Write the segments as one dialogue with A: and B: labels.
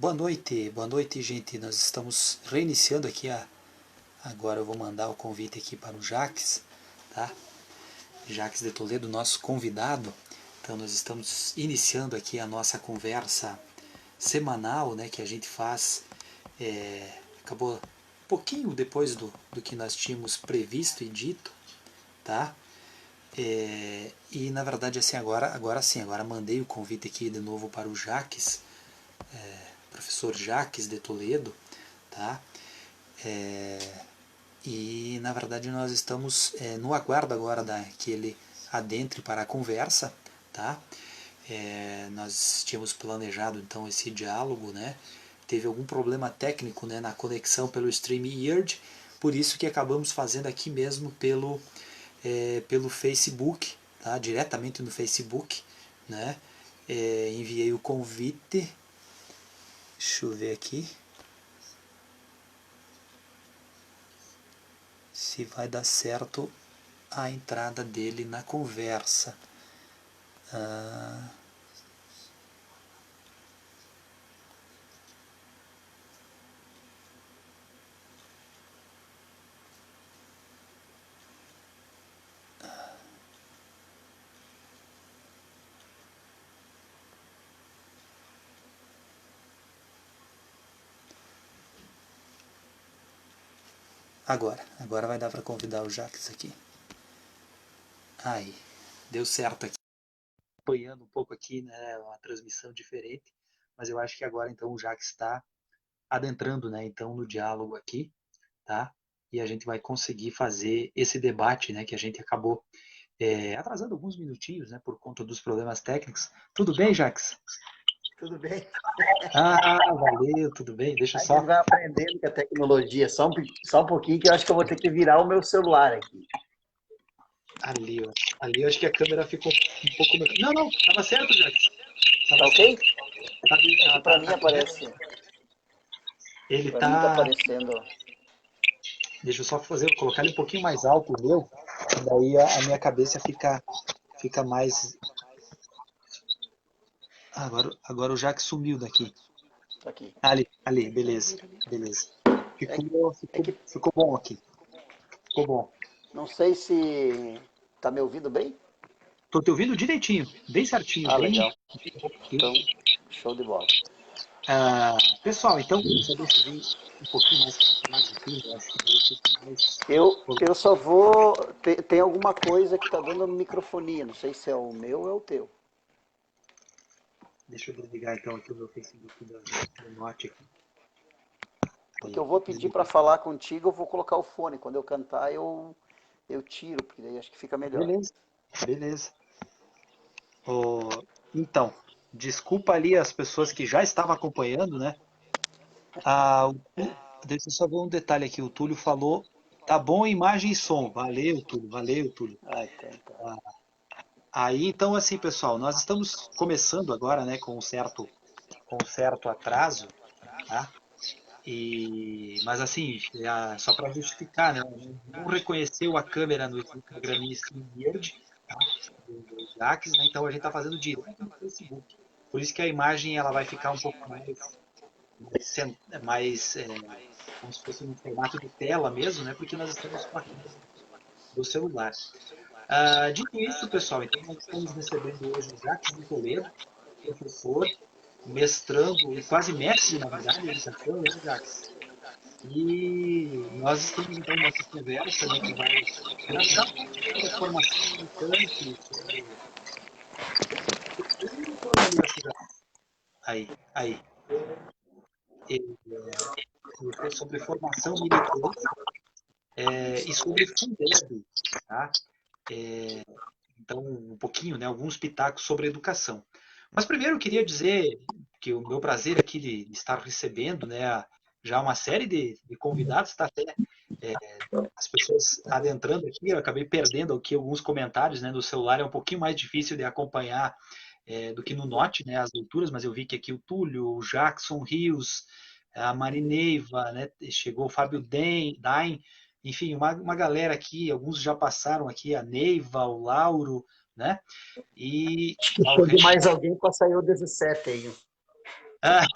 A: boa noite, gente. Nós estamos reiniciando aqui agora eu vou mandar o convite aqui para o Jaques, tá? Jaques de Toledo, nosso convidado. Então nós estamos iniciando aqui a nossa conversa semanal, né, que a gente faz. Acabou um pouquinho depois do que nós tínhamos previsto e dito, tá? E na verdade assim agora mandei o convite aqui de novo para o Jaques, professor Jaques de Toledo, tá? E na verdade nós estamos no aguardo agora que ele adentre para a conversa, tá? Nós tínhamos planejado então esse diálogo, né? Teve algum problema técnico, né, na conexão pelo StreamYard, por isso que acabamos fazendo aqui mesmo pelo Facebook, tá? Diretamente no Facebook, né? Enviei o convite, deixa eu ver aqui se vai dar certo a entrada dele na conversa. Agora vai dar para convidar o Jaques aqui. Aí, deu certo aqui. Apoiando um pouco aqui, né, uma transmissão diferente, mas eu acho que agora então o Jaques está adentrando, né, então no diálogo aqui, tá? E a gente vai conseguir fazer esse debate, né, que a gente acabou atrasando alguns minutinhos, né, por conta dos problemas técnicos. Tudo bem, Jaques?
B: Tudo bem.
A: Valeu, tudo bem. Deixa
B: A
A: só.
B: gente vai aprendendo com a tecnologia. Só um pouquinho que eu acho que eu vou ter que virar o meu celular aqui.
A: Ali, ó. Ali eu acho que a câmera ficou um pouco... Não, tava certo, Jaques.
B: Tá ok? Para mim
A: Tá
B: aparece.
A: Ele
B: Para mim tá
A: tá...
B: aparecendo.
A: Deixa eu só colocar ele um pouquinho mais alto, o meu. Daí a minha cabeça fica mais... Agora o Jaques sumiu daqui.
B: Tá aqui.
A: Ali, beleza.
B: É, que
A: Ficou bom aqui. Ficou bom.
B: não sei se tá me ouvindo bem?
A: Tô te ouvindo direitinho, bem certinho,
B: Ah,
A: bem...
B: legal. Então, show de bola.
A: Pessoal, então, só deixa eu vir um pouquinho mais para trás aqui, eu acho que fica mais...
B: Eu só vou. Tem alguma coisa que tá dando microfonia. Não sei se é o meu ou é o teu.
A: Deixa eu desligar então aqui o meu Facebook do Note aqui.
B: Porque
A: Aí,
B: eu vou pedir para
A: desligar.
B: falar contigo, eu vou colocar o fone. Quando eu cantar, eu tiro, porque daí acho que fica melhor.
A: Beleza. Então, desculpa ali as pessoas que já estavam acompanhando, né? Deixa eu só ver um detalhe aqui. O Túlio falou, tá bom imagem e som. Valeu, Túlio, valeu, Túlio.
B: Ah, então.
A: Aí, então, assim, pessoal, nós estamos começando agora, né, com um certo atraso, tá? Mas assim, só para justificar, né? Não reconheceu a câmera no programinha StreamYard, tá? Do Jax, né? Então a gente está fazendo direto no Facebook. Por isso que a imagem ela vai ficar um pouco mais como se fosse no formato de tela mesmo, né? Porque nós estamos com a câmera do celular. Dito isso, pessoal, então nós estamos recebendo hoje o Jax de Toledo, professor, mestrando e quase mestre, na verdade, ele já foi, né, Jax? E nós estamos então nessa conversa, né, que vai tratar um pouco sobre a formação militante, aí, sobre formação militante e sobre Fundeb, tá? Então, um pouquinho, né, alguns pitacos sobre educação. Mas primeiro eu queria dizer que o meu prazer aqui de estar recebendo, né, já uma série de convidados, está até as pessoas adentrando aqui, eu acabei perdendo aqui alguns comentários, né, no celular é um pouquinho mais difícil de acompanhar do que no Note, né, as leituras, mas eu vi que aqui o Túlio, o Jackson Rios, a Marineiva, né, chegou o Fábio Dain, enfim, uma galera aqui, alguns já passaram aqui, a Neiva, o Lauro, né, e
B: Acho que chegou mais alguém para sair o 17 aí.
A: Ah,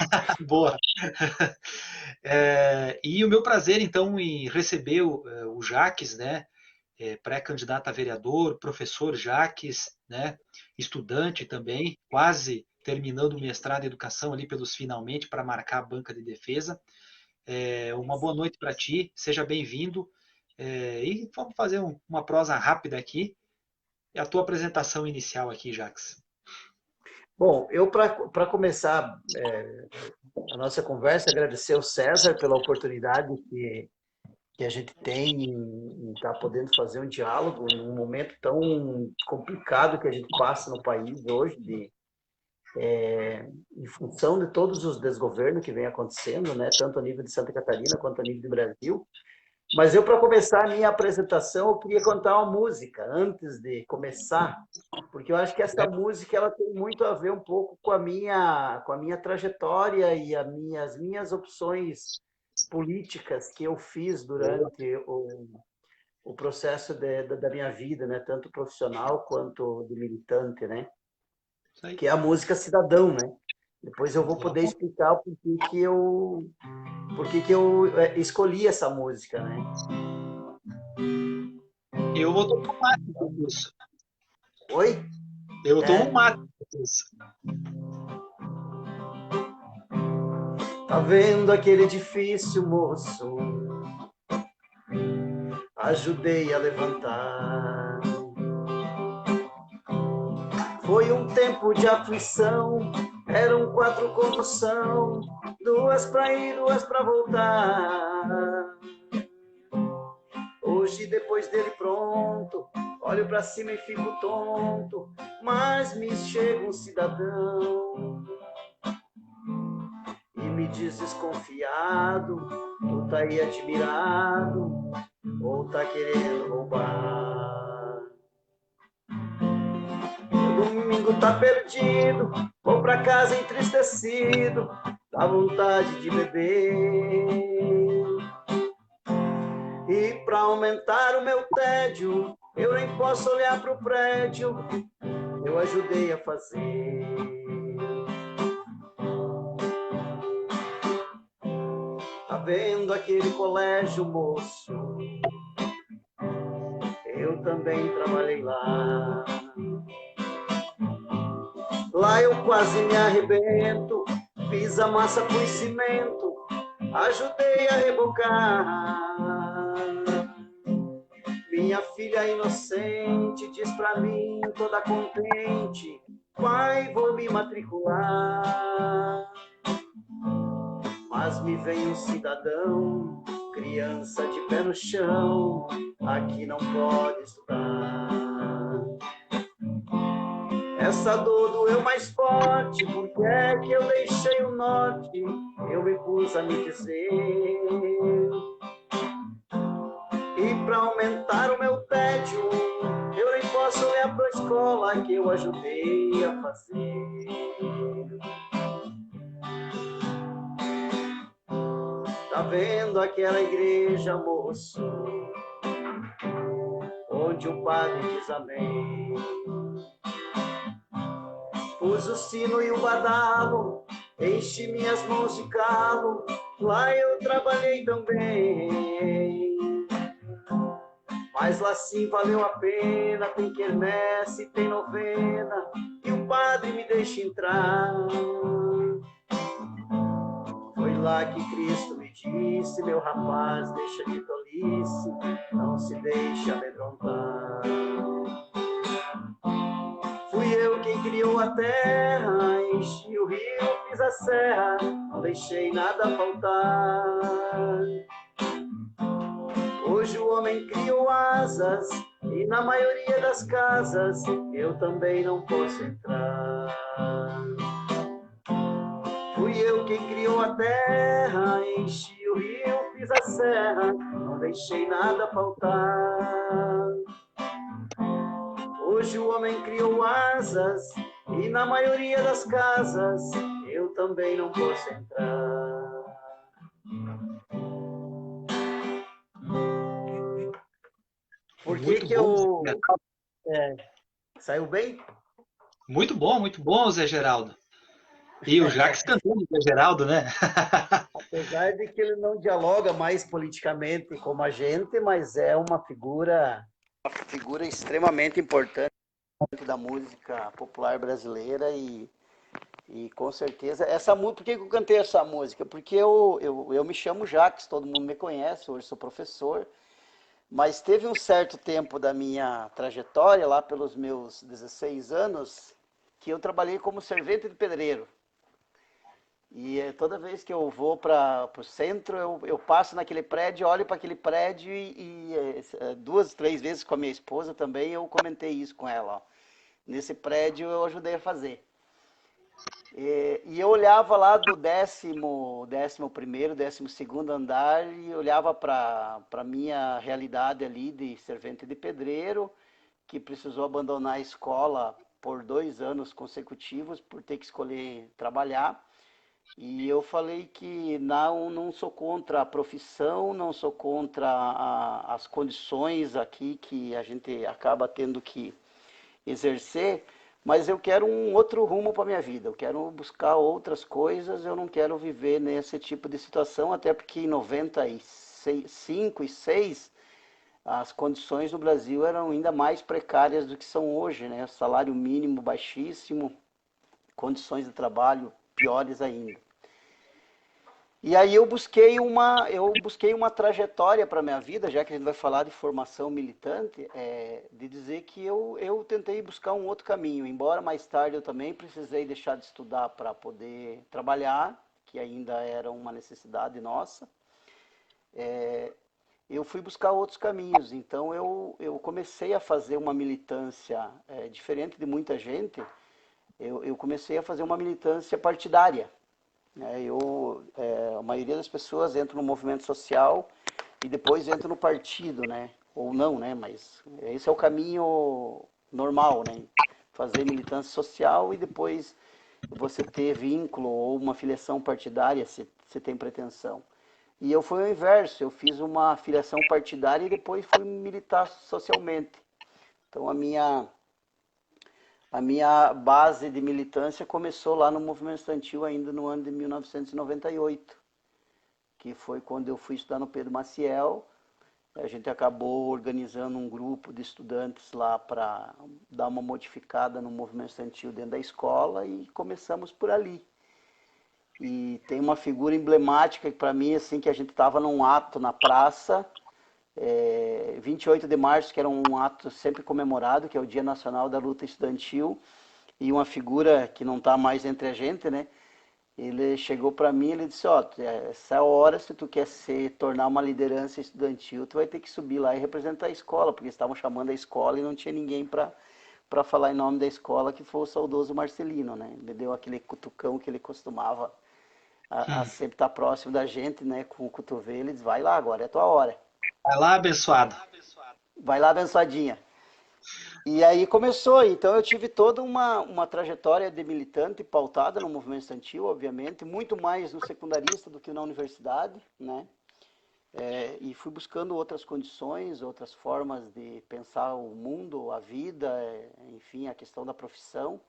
A: boa. E o meu prazer, então, em receber o Jaques, né? Pré-candidato a vereador, professor Jaques, né? Estudante também, quase terminando o mestrado em educação ali pelos finalmente para marcar a banca de defesa. Uma boa noite para ti, seja bem-vindo. E vamos fazer uma prosa rápida aqui. E a tua apresentação inicial aqui, Jaques.
B: Bom, eu para começar a nossa conversa, agradecer ao César pela oportunidade que a gente tem em estar podendo fazer um diálogo num momento tão complicado que a gente passa no país hoje, em função de todos os desgovernos que vem acontecendo, né, tanto a nível de Santa Catarina quanto a nível do Brasil. Mas eu, para começar a minha apresentação, eu queria cantar uma música antes de começar, porque eu acho que essa música ela tem muito a ver um pouco com a minha trajetória e as minhas opções políticas que eu fiz durante o processo da minha vida, né, tanto profissional quanto de militante, né, que é a música Cidadão, né. Depois eu vou poder explicar o porquê que eu escolhi essa música, né.
A: Eu vou tomar um mate com isso.
B: Oi?
A: Eu tomo um mate com isso.
B: Tá vendo aquele edifício, moço? Ajudei a levantar. Foi um tempo de aflição, eram 4 condução, 2 pra ir, 2 pra voltar. Hoje, depois dele pronto, olho pra cima e fico tonto, mas me chega um cidadão e me diz desconfiado: tu tá aí admirado ou tá querendo roubar? O domingo tá perdido, vou pra casa entristecido, dá vontade de beber. E pra aumentar o meu tédio, eu nem posso olhar pro prédio, eu ajudei a fazer. Tá vendo aquele colégio, moço? Eu também trabalhei lá. Lá eu quase me arrebento, fiz a massa com cimento, ajudei a rebocar. Minha filha inocente diz pra mim, toda contente: pai, vou me matricular. Mas me vem um cidadão, criança de pé no chão, aqui não pode estudar. Essa dor doeu mais forte, porque é que eu deixei o norte, eu me pus a me dizer. E pra aumentar o meu tédio, eu nem posso olhar pra escola que eu ajudei a fazer. Tá vendo aquela igreja, moço, onde o padre diz amém? Pus o sino e o badalo, enchi minhas mãos de calo, lá eu trabalhei também. Mas lá sim valeu a pena, tem quermesse, tem novena, e o padre me deixa entrar. Foi lá que Cristo me disse: meu rapaz, deixa de tolice, não se deixe amedrontar. Fui eu quem criou a terra, enchi o rio, fiz a serra, não deixei nada faltar. Hoje o homem criou asas, e na maioria das casas eu também não posso entrar. Fui eu quem criou a terra, enchi o rio, fiz a serra, não deixei nada faltar. Hoje o homem criou asas, e na maioria das casas eu também não posso entrar. Por que
A: Muito
B: que
A: bom,
B: eu... Saiu bem?
A: muito bom, Zé Geraldo. E o Jacques cantando, que é Geraldo, né?
B: Apesar de que ele não dialoga mais politicamente como a gente, mas é uma figura extremamente importante da música popular brasileira e com certeza essa música. Por que eu cantei essa música? Porque eu me chamo Jacques, todo mundo me conhece, hoje sou professor, mas teve um certo tempo da minha trajetória, lá pelos meus 16 anos, que eu trabalhei como servente de pedreiro. E toda vez que eu vou para o centro, eu passo naquele prédio, olho para aquele prédio duas, três vezes com a minha esposa também, eu comentei isso com ela. Ó. Nesse prédio eu ajudei a fazer. E eu olhava lá do décimo primeiro, 12º andar e olhava para a minha realidade ali de servente de pedreiro, que precisou abandonar a escola por 2 anos consecutivos por ter que escolher trabalhar. E eu falei que não sou contra a profissão, não sou contra as condições aqui que a gente acaba tendo que exercer, mas eu quero um outro rumo para minha vida. Eu quero buscar outras coisas, eu não quero viver nesse tipo de situação, até porque em 95 e 6 as condições no Brasil eram ainda mais precárias do que são hoje, né? Salário mínimo baixíssimo, condições de trabalho piores ainda. E aí eu busquei uma trajetória para a minha vida, já que a gente vai falar de formação militante, de dizer que eu tentei buscar um outro caminho, embora mais tarde eu também precisei deixar de estudar para poder trabalhar, que ainda era uma necessidade nossa, eu fui buscar outros caminhos. Então eu comecei a fazer uma militância diferente de muita gente, eu comecei a fazer uma militância partidária. A maioria das pessoas entra no movimento social e depois entra no partido, né? Ou não, né? Mas esse é o caminho normal, né? Fazer militância social e depois você ter vínculo ou uma filiação partidária, se tem pretensão. E eu fui o inverso, eu fiz uma filiação partidária e depois fui militar socialmente. Então a minha base de militância começou lá no movimento estudantil ainda no ano de 1998, que foi quando eu fui estudar no Pedro Maciel. A gente acabou organizando um grupo de estudantes lá para dar uma modificada no movimento estudantil dentro da escola e começamos por ali. E tem uma figura emblemática para mim, assim, que a gente estava num ato na praça, 28 de março, que era um ato sempre comemorado, que é o Dia Nacional da Luta Estudantil, e uma figura que não está mais entre a gente, né? Ele chegou para mim, ele disse, ó, essa hora, se tu quer tornar uma liderança estudantil, tu vai ter que subir lá e representar a escola, porque estavam chamando a escola e não tinha ninguém para falar em nome da escola, que foi o saudoso Marcelino, né? Ele deu aquele cutucão que ele costumava a sempre estar próximo da gente, né? Com o cotovelo, e diz, vai lá agora, é tua hora.
A: Vai lá, abençoado.
B: Vai lá, abençoadinha. E aí começou, então eu tive toda uma trajetória de militante pautada no movimento estudantil, obviamente, muito mais no secundarista do que na universidade, né? E fui buscando outras condições, outras formas de pensar o mundo, a vida, enfim, a questão da profissão.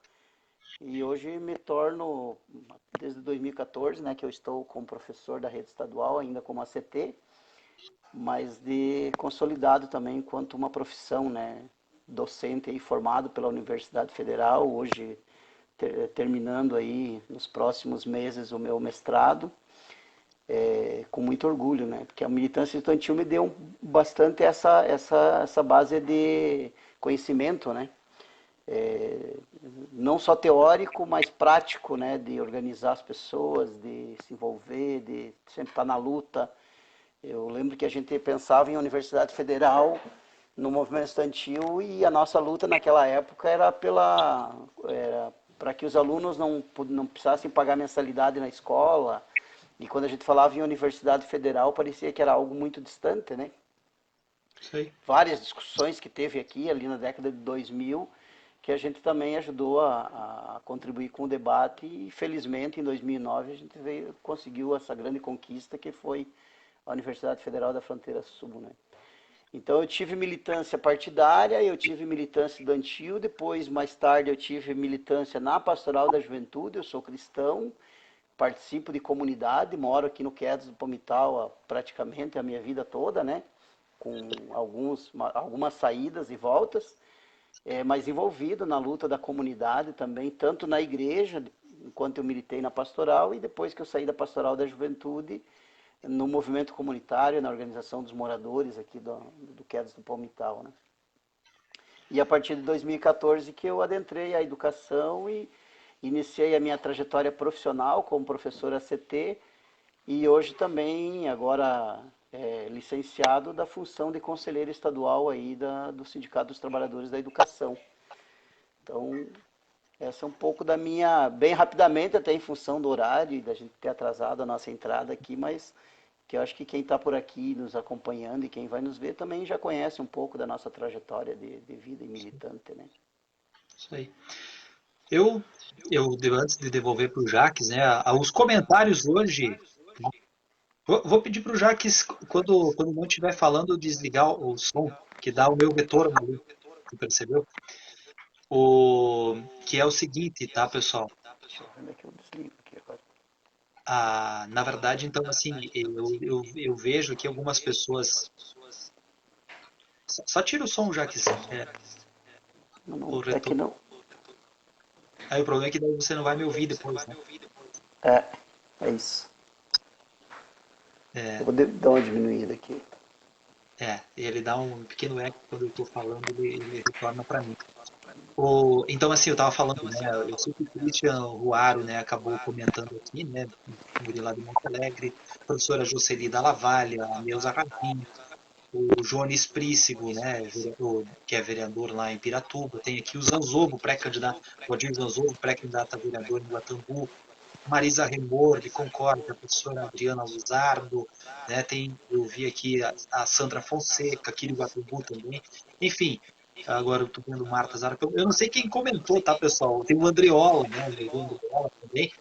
B: E hoje me torno, desde 2014, né, que eu estou como professor da rede estadual, ainda como ACT, mas de consolidado também enquanto uma profissão, né, docente aí formado pela Universidade Federal, hoje terminando aí nos próximos meses o meu mestrado, com muito orgulho, né, porque a militância estudantil me deu bastante essa base de conhecimento, né, não só teórico, mas prático, né, de organizar as pessoas, de se envolver, de sempre estar na luta. Eu lembro que a gente pensava em Universidade Federal no movimento estudantil e a nossa luta naquela época era para que os alunos não precisassem pagar mensalidade na escola. E quando a gente falava em Universidade Federal, parecia que era algo muito distante, né?
A: Sei.
B: Várias discussões que teve aqui, ali na década de 2000, que a gente também ajudou a contribuir com o debate e, felizmente, em 2009 a gente conseguiu essa grande conquista que foi a Universidade Federal da Fronteira Sul, né? Então eu tive militância partidária, eu tive militância estudantil, depois, mais tarde, eu tive militância na Pastoral da Juventude, eu sou cristão, participo de comunidade, moro aqui no Quedas do Palmital praticamente a minha vida toda, né? Com algumas saídas e voltas, mas envolvido na luta da comunidade também, tanto na igreja, enquanto eu militei na pastoral, e depois que eu saí da Pastoral da Juventude, no movimento comunitário, na organização dos moradores aqui do Quedas do Palmital, né? E a partir de 2014 que eu adentrei a educação e iniciei a minha trajetória profissional como professor ACT e hoje também, agora licenciado da função de conselheiro estadual aí do Sindicato dos Trabalhadores da Educação. Então, essa é um pouco da minha, bem rapidamente, até em função do horário e da gente ter atrasado a nossa entrada aqui, mas que eu acho que quem está por aqui nos acompanhando e quem vai nos ver também já conhece um pouco da nossa trajetória de vida e militante, né?
A: Isso aí. Eu, antes de devolver para o Jaques, né, os comentários hoje. Vou pedir para o Jaques, quando não estiver falando, desligar o som, que dá o meu retorno ali. Você percebeu? Que é o seguinte, tá, pessoal?
B: Deixa eu ver onde é que eu desligo aqui agora.
A: Na verdade, então, assim, eu vejo que algumas pessoas. Só tira o som, Jaques.
B: Não, não,
A: O
B: é que
A: retorno.
B: não.
A: Aí o problema é que daí você não vai me ouvir depois, né?
B: É, é isso. Eu
A: É,
B: vou dar uma diminuída aqui.
A: ele dá um pequeno eco quando eu estou falando, ele retorna para mim. Então, assim, eu estava falando, né? Eu sei que o Christian Ruaro, né, acabou comentando aqui, né? Um guri lá de Monte Alegre, a professora Jocely da Lavalha, a Neuza Rabin, o Jones Prícigo, né, que é vereador lá em Piratuba, tem aqui o Zanzobo, pré-candidato, o Adir Zanzobo, pré-candidato a vereador em Guatambu, Marisa Remor, de Concórdia, a professora Adriana Luzardo, né, eu vi aqui a Sandra Fonseca, aqui de Guatambu também, enfim, agora eu estou vendo Marta Zara, eu não sei quem comentou, tá, pessoal, tem o Andriola, né, o Andriola também,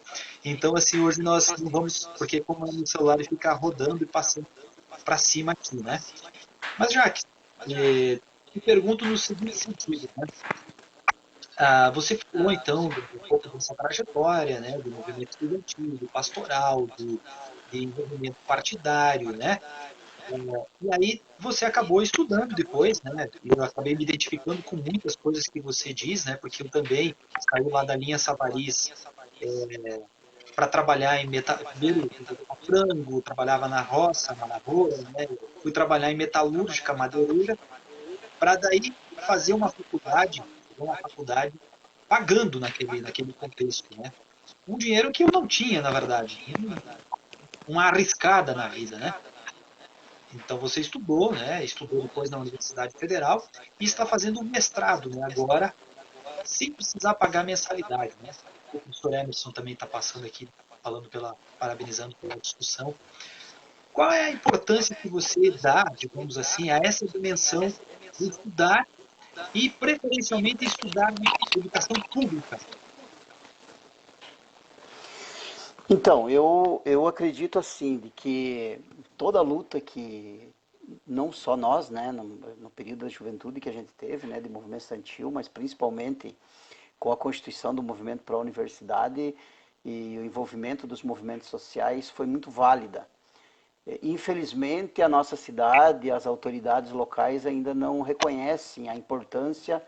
A: então, assim, hoje nós não vamos, porque como é no celular, ele fica rodando e passando para cima aqui, né, mas, Jaque, te pergunto no seguinte sentido, né? Você falou, então, um pouco dessa trajetória, né, do movimento estudantil, do pastoral, de envolvimento partidário, né? E aí você acabou estudando depois, né? E eu acabei me identificando com muitas coisas que você diz, né? Porque eu também saí lá da linha Savariz para trabalhar em primeiro frango, trabalhava na roça, na lavoura, né? Fui trabalhar em metalúrgica, madeireira, para daí fazer uma faculdade pagando naquele contexto, né? Um dinheiro que eu não tinha, na verdade, uma arriscada na vida, né? Então você estudou, né? Estudou depois na Universidade Federal e está fazendo um mestrado, né? Agora, sem precisar pagar mensalidade, né? O professor Emerson também está passando aqui, parabenizando pela discussão. Qual é a importância que você dá, digamos assim, a essa dimensão de estudar e, preferencialmente, estudar na educação pública?
B: Então, eu acredito assim, de que toda luta que, não só nós, né, no período da juventude que a gente teve, né, de movimento estudantil, mas principalmente com a constituição do movimento para a universidade e o envolvimento dos movimentos sociais foi muito válida. Infelizmente, a nossa cidade, as autoridades locais ainda não reconhecem a importância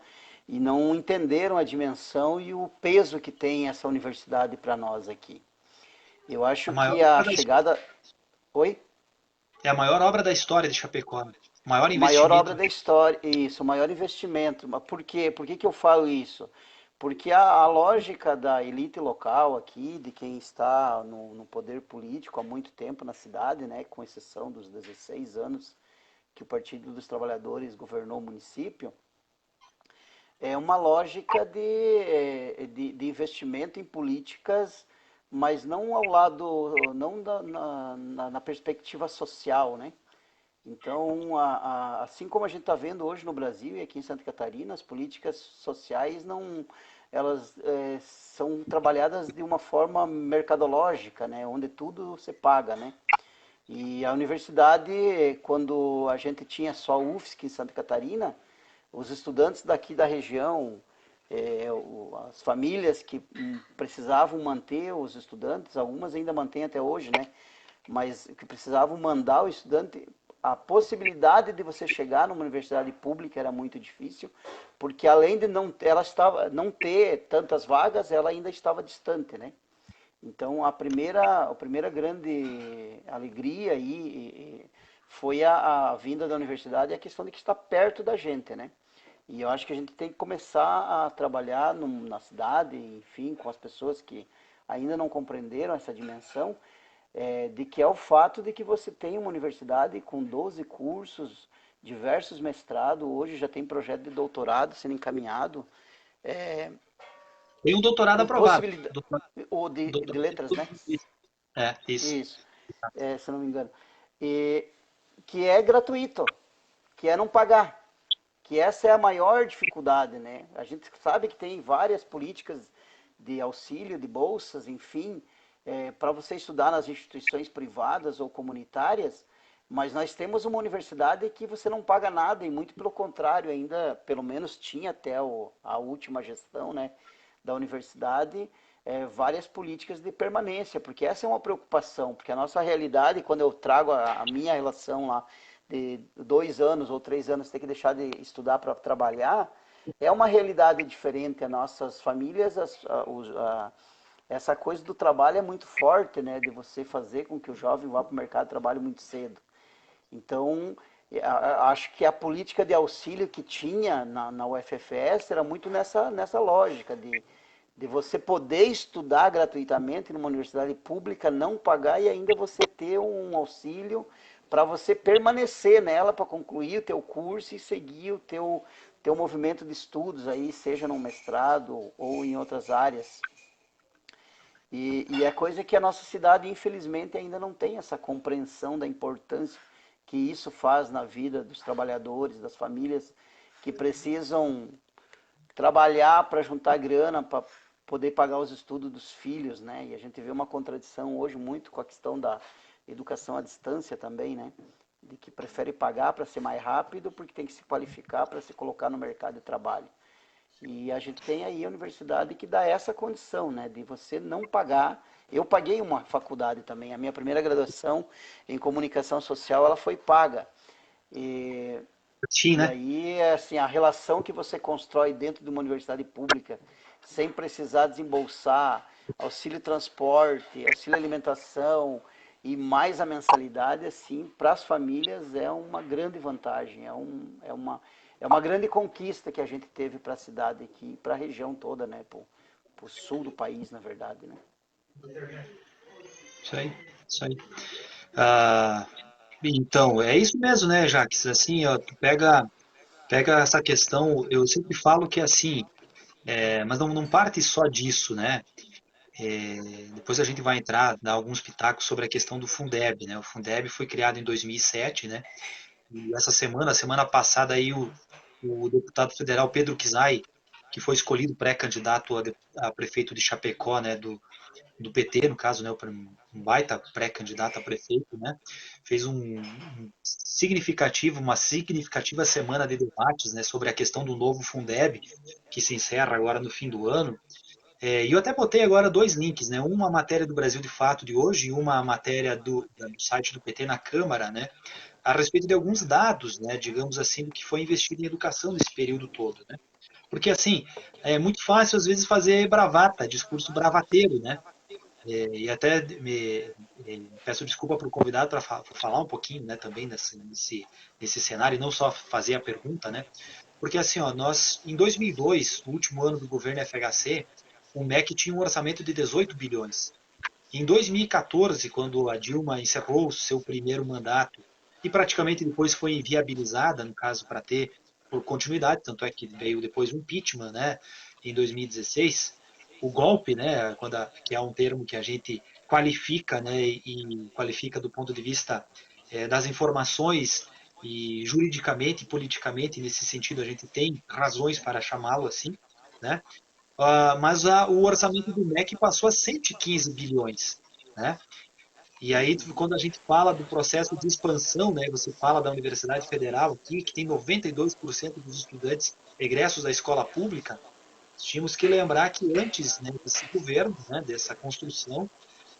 B: e não entenderam a dimensão e o peso que tem essa universidade para nós aqui. Eu
A: A
B: acho
A: maior
B: que a
A: obra da história.
B: chegada. Oi?
A: É a maior obra da história de Chapecó, né? O maior
B: Maior
A: investimento.
B: obra da história, isso, maior investimento. Mas por quê? Por que que eu falo isso? Porque a lógica da elite local aqui, de quem está no poder político há muito tempo na cidade, né, com exceção dos 16 anos que o Partido dos Trabalhadores governou o município, é uma lógica de investimento em políticas, mas não ao lado, não na perspectiva social, né? Então, assim como a gente está vendo hoje no Brasil e aqui em Santa Catarina, as políticas sociais não, elas são trabalhadas de uma forma mercadológica, né? Onde tudo se paga, né? E a universidade, quando a gente tinha só a UFSC em Santa Catarina, os estudantes daqui da região, as famílias que precisavam manter os estudantes, algumas ainda mantêm até hoje, né? Mas que precisavam mandar o estudante, a possibilidade de você chegar numa universidade pública era muito difícil, porque além de não ter tantas vagas, ela ainda estava distante, né? Então a primeira grande alegria aí foi a vinda da universidade e a questão de que está perto da gente, né? E eu acho que a gente tem que começar a trabalhar na cidade, enfim, com as pessoas que ainda não compreenderam essa dimensão, de que é o fato de que você tem uma universidade com 12 cursos, diversos mestrados, hoje já tem projeto de doutorado sendo encaminhado,
A: Tem um doutorado
B: com
A: aprovado.
B: possibilidade, ou de
A: Doutorado
B: letras, né?
A: isso.
B: Isso, se eu não me engano. E, que é gratuito, que é não pagar. Que essa é a maior dificuldade, né? A gente sabe que tem várias políticas de auxílio, de bolsas, enfim, para você estudar nas instituições privadas ou comunitárias, mas nós temos uma universidade que você não paga nada, e muito pelo contrário, ainda, pelo menos tinha até a última gestão, né, da universidade, várias políticas de permanência, porque essa é uma preocupação, porque a nossa realidade, quando eu trago a minha relação lá, de 2 anos ou 3 anos ter que deixar de estudar para trabalhar, é uma realidade diferente. As nossas famílias, essa coisa do trabalho é muito forte, né? De você fazer com que o jovem vá para o mercado de trabalho muito cedo. Então, acho que a política de auxílio que tinha na UFFS era muito nessa lógica de você poder estudar gratuitamente numa universidade pública, não pagar e ainda você ter um auxílio para você permanecer nela, para concluir o teu curso e seguir o teu movimento de estudos aí, seja no mestrado ou em outras áreas. E é coisa que a nossa cidade, infelizmente, ainda não tem essa compreensão da importância que isso faz na vida dos trabalhadores, das famílias que precisam trabalhar para juntar grana, para poder pagar os estudos dos filhos, né? E a gente vê uma contradição hoje muito com a questão da educação à distância também, né? De que prefere pagar para ser mais rápido porque tem que se qualificar para se colocar no mercado de trabalho. E a gente tem aí a universidade que dá essa condição, né? De você não pagar. Eu paguei uma faculdade também. A minha primeira graduação em comunicação social, ela foi paga. E,
A: Sim,
B: e
A: né?
B: aí, assim, a relação que você constrói dentro de uma universidade pública, sem precisar desembolsar auxílio transporte, auxílio alimentação e mais a mensalidade, assim, para as famílias é uma grande vantagem, é uma grande conquista que a gente teve para a cidade aqui, para a região toda, né, para o sul do país, na verdade, né.
A: Isso aí, isso aí. Ah, então, é isso mesmo, né, Jaques? Assim, ó, tu pega essa questão, eu sempre falo que assim, mas não parte só disso, né? Depois a gente vai entrar, dar alguns pitacos sobre a questão do Fundeb, né? O Fundeb foi criado em 2007, né? E essa semana passada aí o deputado federal Pedro Kizai, que foi escolhido pré-candidato a prefeito de Chapecó, né? Do PT, no caso, né, um baita pré-candidato a prefeito, né, fez uma significativa semana de debates, né, sobre a questão do novo Fundeb, que se encerra agora no fim do ano. E eu até botei agora dois links, né, uma matéria do Brasil de Fato de hoje e uma matéria do site do PT na Câmara, né, a respeito de alguns dados, né, digamos assim, do que foi investido em educação nesse período todo, né. Porque, assim, é muito fácil, às vezes, fazer bravata, discurso bravateiro, né? E até peço desculpa para o convidado para falar um pouquinho, né, também nesse cenário, e não só fazer a pergunta, né? Porque assim, ó, nós em 2002, o último ano do governo FHC, o MEC tinha um orçamento de 18 bilhões. Em 2014, quando a Dilma encerrou seu primeiro mandato e praticamente depois foi inviabilizada, no caso, para ter por continuidade, tanto é que veio depois o impeachment, né, em 2016, o golpe, né, que é um termo que a gente qualifica, né, e qualifica do ponto de vista das informações e juridicamente e politicamente, nesse sentido, a gente tem razões para chamá-lo assim, né? Mas o orçamento do MEC passou a 115 bilhões, né? E aí, quando a gente fala do processo de expansão, né, você fala da Universidade Federal aqui, que tem 92% dos estudantes egressos da escola pública, tínhamos que lembrar que antes, né, desse governo, né, dessa construção,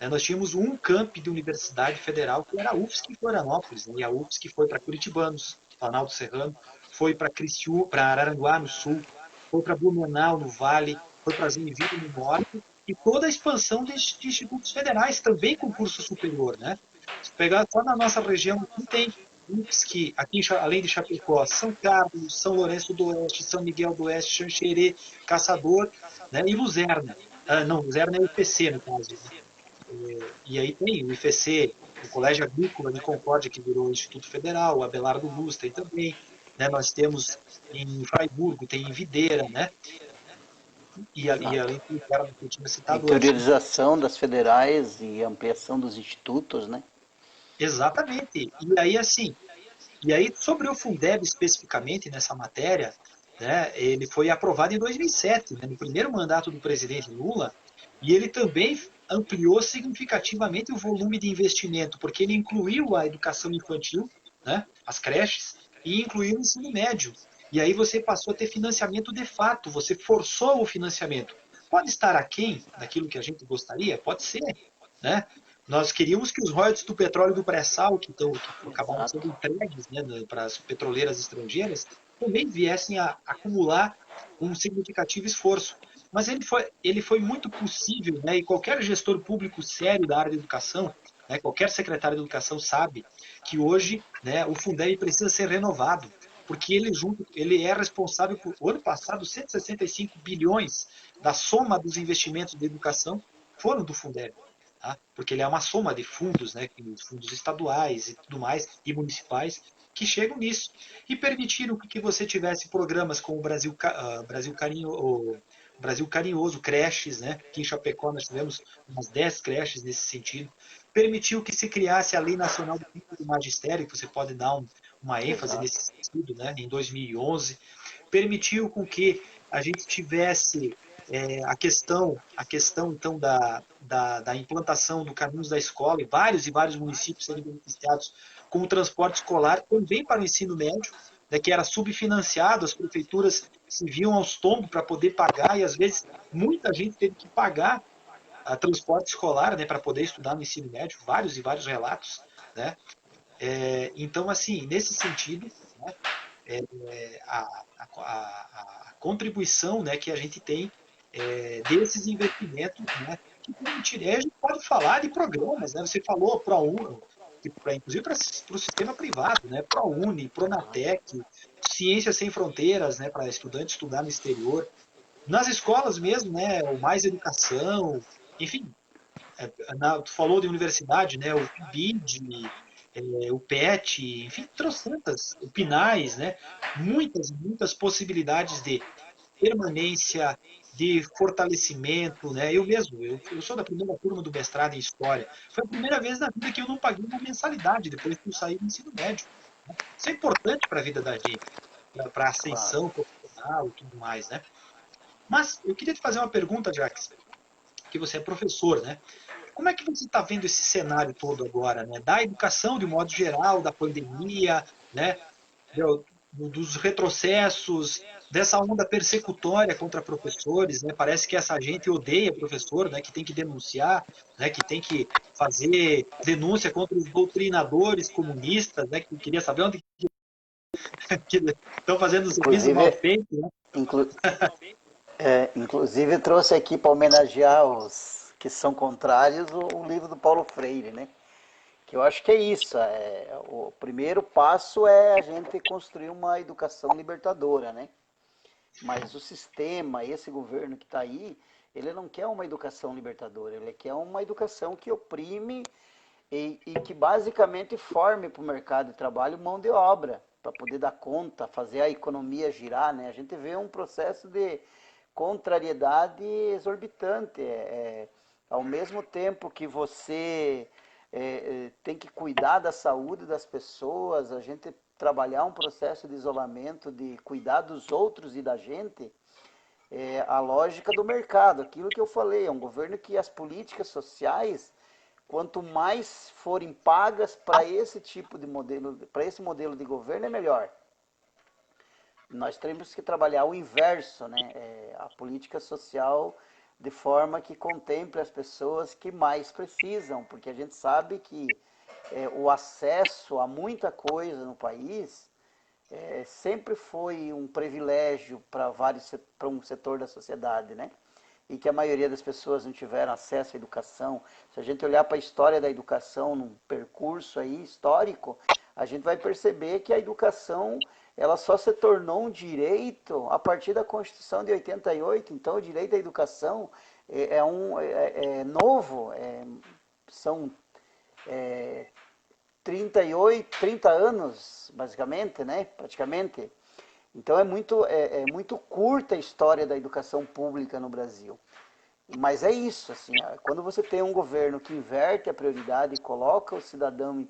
A: né, nós tínhamos um campi de universidade federal, que era a UFSC em Florianópolis, né, e a UFSC foi para Curitibanos, Planalto Serrano, foi para Criciúma, para Araranguá, no sul, foi para Blumenau, no Vale, foi para Joinville, no norte, e toda a expansão de institutos federais, também com curso superior, né? Se pegar só na nossa região, aqui tem UFSC, aqui, além de Chapecó, São Carlos, São Lourenço do Oeste, São Miguel do Oeste, Xanxerê, Caçador, né, e Luzerna. Ah, não, Luzerna é o IPC, no caso. Né? E aí tem o IFC, o Colégio Agrícola de Concórdia, que virou Instituto Federal, o Abelardo Luz tem também. Né? Nós temos em Fraiburgo, tem em Videira, né? E
C: Exato.
A: além do cara que eu tinha
C: A
A: citado antes.
C: interiorização das federais e ampliação dos institutos, né?
A: Exatamente. E aí sobre o Fundeb especificamente nessa matéria, né, ele foi aprovado em 2007, né, no primeiro mandato do presidente Lula, e ele também ampliou significativamente o volume de investimento, porque ele incluiu a educação infantil, né, as creches, e incluiu o ensino médio. E aí você passou a ter financiamento de fato, você forçou o financiamento. Pode estar aquém daquilo que a gente gostaria? Pode ser, né? Nós queríamos que os royalties do petróleo do pré-sal, que acabaram
C: Exato.
A: sendo entregues, né, para as petroleiras estrangeiras, também viessem a acumular um significativo esforço. Mas ele foi muito possível, né, e qualquer gestor público sério da área da educação, né, qualquer secretário de educação sabe que hoje, né, o Fundeb precisa ser renovado, porque ele é responsável por, o ano passado, 165 bilhões da soma dos investimentos de educação foram do Fundeb. Tá? Porque ele é uma soma de fundos, né, fundos estaduais e tudo mais, e municipais, que chegam nisso. E permitiram que você tivesse programas como o Brasil Carinhoso, creches, né? Aqui em Chapecó nós tivemos umas 10 creches nesse sentido. Permitiu que se criasse a Lei Nacional do Magistério, que você pode dar uma ênfase
C: Exato.
A: nesse sentido, né? Em 2011. Permitiu com que a gente tivesse a questão então da implantação do caminhos da escola e vários municípios serem beneficiados com o transporte escolar também para o ensino médio, né, que era subfinanciado, as prefeituras se viam aos tombos para poder pagar e às vezes muita gente teve que pagar a transporte escolar, né, para poder estudar no ensino médio, vários e vários relatos, né? Então assim, nesse sentido, né, a, a contribuição, né, que a gente tem desses investimentos, né, que permitiria, a gente pode falar de programas, né, você falou ProUni, inclusive para o sistema privado, né, ProUni, Pronatec, Ciências Sem Fronteiras, né, para estudante estudar no exterior, nas escolas mesmo, né, o Mais Educação, enfim, tu falou de universidade, né, o PIBID, o PET, enfim, trocentas, o PINAES, né, muitas possibilidades de permanência, de fortalecimento, né? Eu mesmo, eu sou da primeira turma do mestrado em História. Foi a primeira vez na vida que eu não paguei uma mensalidade depois que eu saí do ensino médio. Né? Isso é importante para a vida da gente, para a
C: Claro.
A: ascensão profissional e tudo mais, né? Mas eu queria te fazer uma pergunta, Jax, que você é professor, né? Como é que você está vendo esse cenário todo agora, né? Da educação de um modo geral, da pandemia, né? Dos retrocessos, dessa onda persecutória contra professores, né? Parece que essa gente odeia professor, né? Que tem que denunciar, né? Que tem que fazer denúncia contra os doutrinadores comunistas, né? Que queria saber onde que estão fazendo o serviço mal
C: Inclusive,
A: feito, né?
C: inclu, inclusive trouxe aqui para homenagear os que são contrários o livro do Paulo Freire, né? Que eu acho que é isso. O primeiro passo é a gente construir uma educação libertadora, né? Mas o sistema, esse governo que está aí, ele não quer uma educação libertadora, ele quer uma educação que oprime e que basicamente forme para o mercado de trabalho mão de obra, para poder dar conta, fazer a economia girar, né? A gente vê um processo de contrariedade exorbitante. Ao mesmo tempo que você tem que cuidar da saúde das pessoas, a gente trabalhar um processo de isolamento, de cuidar dos outros e da gente, a lógica do mercado, aquilo que eu falei, é um governo que as políticas sociais quanto mais forem pagas para esse tipo de modelo, para esse modelo de governo, é melhor. Nós temos que trabalhar o inverso, né? A política social de forma que contemple as pessoas que mais precisam, porque a gente sabe que o acesso a muita coisa no país sempre foi um privilégio para um setor da sociedade, né? E que a maioria das pessoas não tiveram acesso à educação. Se a gente olhar para a história da educação num percurso aí histórico, a gente vai perceber que a educação ela só se tornou um direito a partir da Constituição de 88. Então, o direito à educação é novo, são 30 anos, basicamente, né? Praticamente. Então, é muito curta a história da educação pública no Brasil. Mas é isso, assim, quando você tem um governo que inverte a prioridade e coloca o cidadão em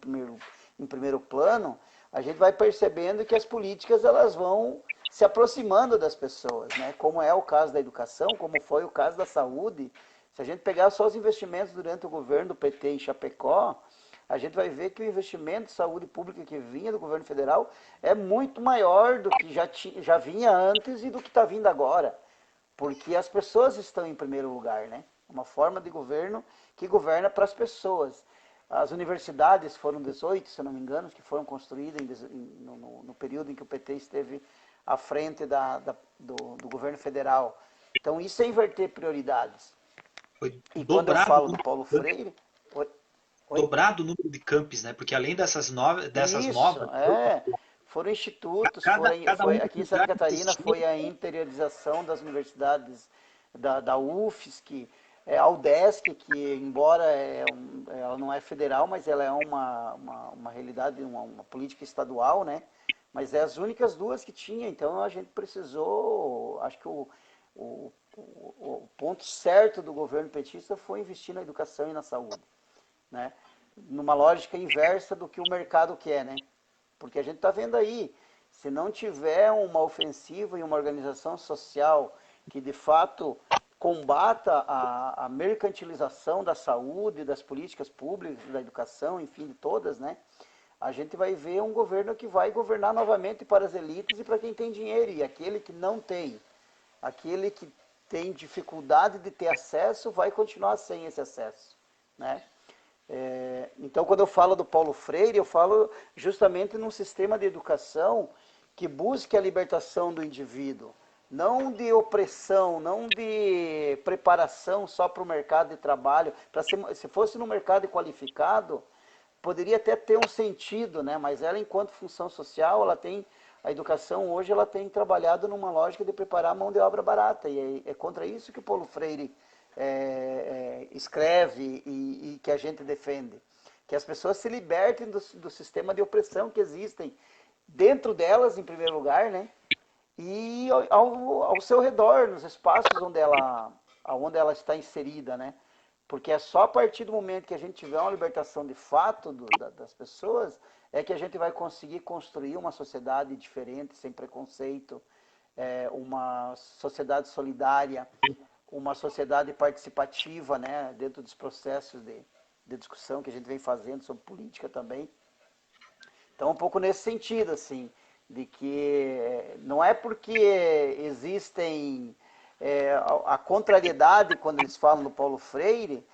C: primeiro plano, a gente vai percebendo que as políticas elas vão se aproximando das pessoas, né? Como é o caso da educação, como foi o caso da saúde. Se a gente pegar só os investimentos durante o governo do PT em Chapecó, a gente vai ver que o investimento de saúde pública que vinha do governo federal é muito maior do que já vinha antes e do que está vindo agora. Porque as pessoas estão em primeiro lugar, né? Uma forma de governo que governa para as pessoas. As universidades foram 18, se eu não me engano, que foram construídas no período em que o PT esteve à frente do governo federal. Então, isso é inverter prioridades.
A: Foi
C: E quando eu falo do Paulo Freire...
A: Dobrado o número de campos, né? Porque além dessas novas...
C: Isso, foram institutos, aqui em Santa Catarina foi a interiorização das universidades da UFSC, a UDESC, que embora ela não é federal, mas ela é uma realidade, uma política estadual, né? Mas é as únicas duas que tinha, então a gente precisou, acho que o ponto certo do governo petista foi investir na educação e na saúde, né? Numa lógica inversa do que o mercado quer, né? Porque a gente está vendo aí, se não tiver uma ofensiva e uma organização social que de fato combata a mercantilização da saúde, das políticas públicas, da educação, enfim, de todas, né? A gente vai ver um governo que vai governar novamente para as elites e para quem tem dinheiro, e aquele que não tem, aquele que tem dificuldade de ter acesso, vai continuar sem esse acesso, né? Então, quando eu falo do Paulo Freire, eu falo justamente num sistema de educação que busque a libertação do indivíduo, não de opressão, não de preparação só para o mercado de trabalho. Se fosse no mercado qualificado, poderia até ter um sentido, né? Mas ela, enquanto função social, a educação hoje ela tem trabalhado numa lógica de preparar a mão de obra barata, e é contra isso que o Paulo Freire escreve e que a gente defende. Que as pessoas se libertem do sistema de opressão que existem dentro delas, em primeiro lugar, né? E ao seu redor, nos espaços onde ela está inserida, né? Porque é só a partir do momento que a gente tiver uma libertação de fato das pessoas, é que a gente vai conseguir construir uma sociedade diferente, sem preconceito, uma sociedade solidária, uma sociedade participativa, né, dentro dos processos de discussão que a gente vem fazendo sobre política também. Então, um pouco nesse sentido, assim, de que não é porque existem a contrariedade quando eles falam do Paulo Freire,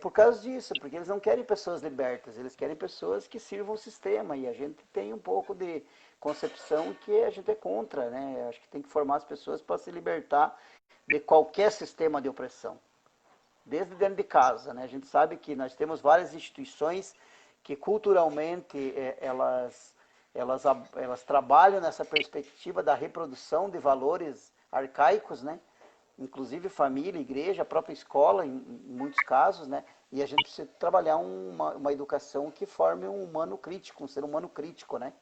C: por causa disso, porque eles não querem pessoas libertas, eles querem pessoas que sirvam o sistema, e a gente tem um pouco de concepção que a gente é contra, né? Acho que tem que formar as pessoas para se libertar de qualquer sistema de opressão, desde dentro de casa, né? A gente sabe que nós temos várias instituições que culturalmente elas trabalham nessa perspectiva da reprodução de valores arcaicos, né? Inclusive família, igreja, a própria escola, em muitos casos, né? E a gente precisa trabalhar uma educação que forme um humano crítico, um ser humano crítico, né?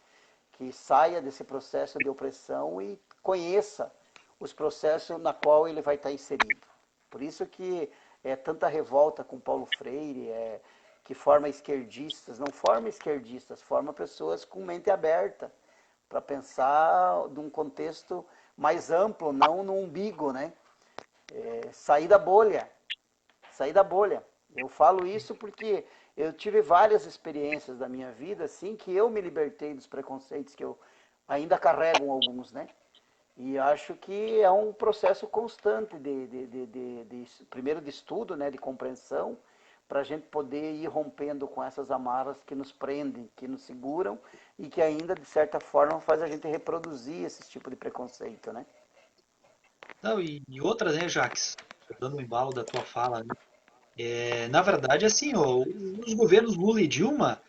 C: Que saia desse processo de opressão e conheça os processos na qual ele vai estar inserido. Por isso que tanta revolta com Paulo Freire, que forma esquerdistas, não forma esquerdistas, forma pessoas com mente aberta, para pensar num contexto mais amplo, não no umbigo, né? Sair da bolha, Eu falo isso porque eu tive várias experiências da minha vida, assim, que eu me libertei dos preconceitos que eu ainda carrego alguns, né? E acho que é um processo constante primeiro de estudo, né, de compreensão, para a gente poder ir rompendo com essas amarras que nos prendem, que nos seguram e que ainda, de certa forma, faz a gente reproduzir esse tipo de preconceito, né?
A: Não, e outra, né, Jaques? Dando um embalo da tua fala, né? Na verdade, assim, ó, os governos Lula e Dilma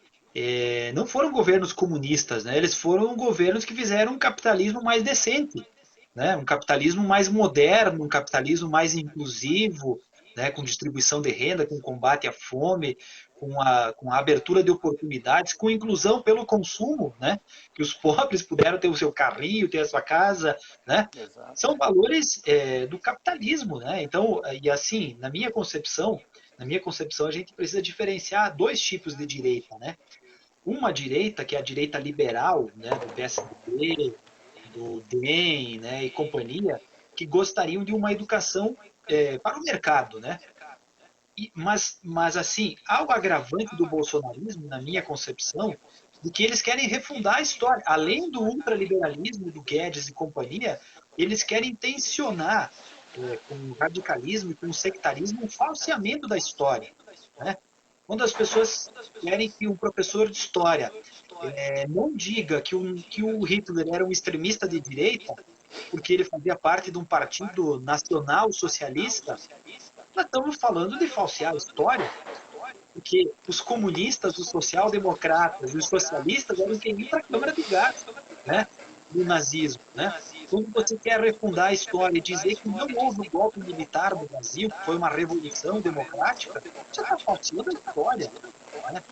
A: não foram governos comunistas, né? Eles foram governos que fizeram um capitalismo mais decente, né? Um capitalismo mais moderno, um capitalismo mais inclusivo, né? Com distribuição de renda, com combate à fome, com a abertura de oportunidades, com inclusão pelo consumo, né? Que os pobres puderam ter o seu carrinho, ter a sua casa, né?
C: Exato.
A: São valores do capitalismo, né? Então, e assim, na minha concepção, a gente precisa diferenciar dois tipos de direita, né? Uma direita, que é a direita liberal, né, do PSDB, do DEM, né, e companhia, que gostariam de uma educação para o mercado, né? Mas, assim, há o agravante do bolsonarismo, na minha concepção, de que eles querem refundar a história. Além do ultraliberalismo do Guedes e companhia, eles querem tensionar com o radicalismo e com o sectarismo um falseamento da história, né? Quando as pessoas querem que um professor de história não diga que o Hitler era um extremista de direita, porque ele fazia parte de um partido nacional socialista, nós estamos falando de falsear a história, porque os comunistas, os social-democratas e os socialistas eram quem ia para a Câmara de Gás, né, do nazismo, né? Quando você quer refundar a história e dizer que não houve um golpe militar no Brasil, que foi uma revolução democrática, você está falseando a história, né?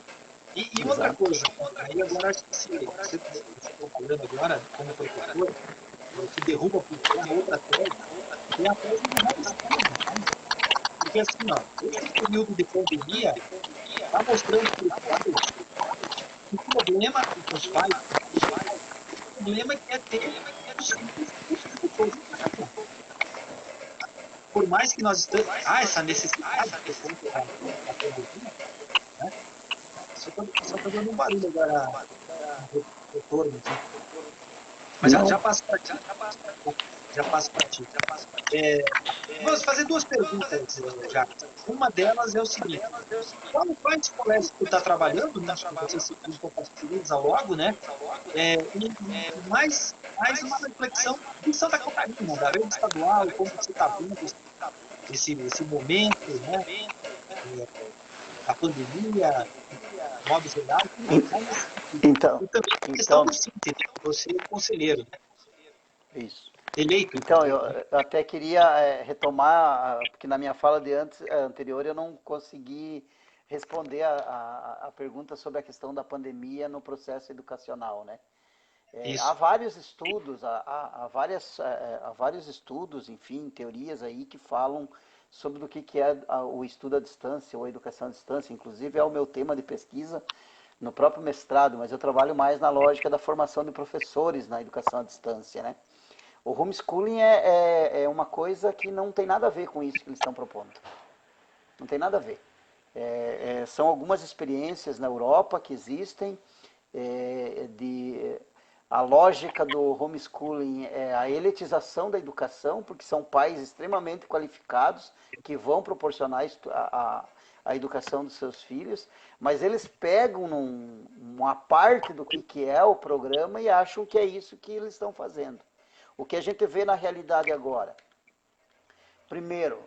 A: E outra
C: Exato.
A: coisa, aí agora acho que você está falando agora como professor, que derruba por terra outra tese, que é a tese do homeschooling, né? Porque assim, ó, esse período de pandemia está mostrando para os pais o problema, para os pais, o problema que é ter os filhos o tempo todo em casa. Por mais que nós estamos. Há essa necessidade por conta da pandemia, né? Só tá dando um barulho agora no retorno aqui. Mas já
B: Não.
A: passo para ti. Já passo para ti. Vamos fazer duas perguntas, já. Uma delas é o seguinte: quais colégios que tu está trabalhando, né? Acho que você se contextualiza logo, né? E mais uma reflexão de Santa Catarina, da rede estadual, como você está vendo esse momento, né? Da pandemia, de modo geral, mas,
C: Então,
A: e também a questão
C: então,
A: do CIT, né? Você é conselheiro, né?
C: isso.
A: Eleito,
C: Então,
A: inclusive,
C: eu
A: né?
C: eu até queria retomar, porque na minha fala de antes, anterior eu não consegui responder a pergunta sobre a questão da pandemia no processo educacional, né? Há
A: Isso.
C: vários estudos, há vários estudos, enfim, teorias aí que falam sobre o que é o estudo à distância ou a educação à distância. Inclusive é o meu tema de pesquisa no próprio mestrado, mas eu trabalho mais na lógica da formação de professores na educação à distância, né? O homeschooling é uma coisa que não tem nada a ver com isso que eles estão propondo. Não tem nada a ver. São algumas experiências na Europa que existem. A lógica do homeschooling é a elitização da educação, porque são pais extremamente qualificados que vão proporcionar a educação dos seus filhos, mas eles pegam uma parte do que é o programa e acham que é isso que eles estão fazendo. O que a gente vê na realidade agora? Primeiro,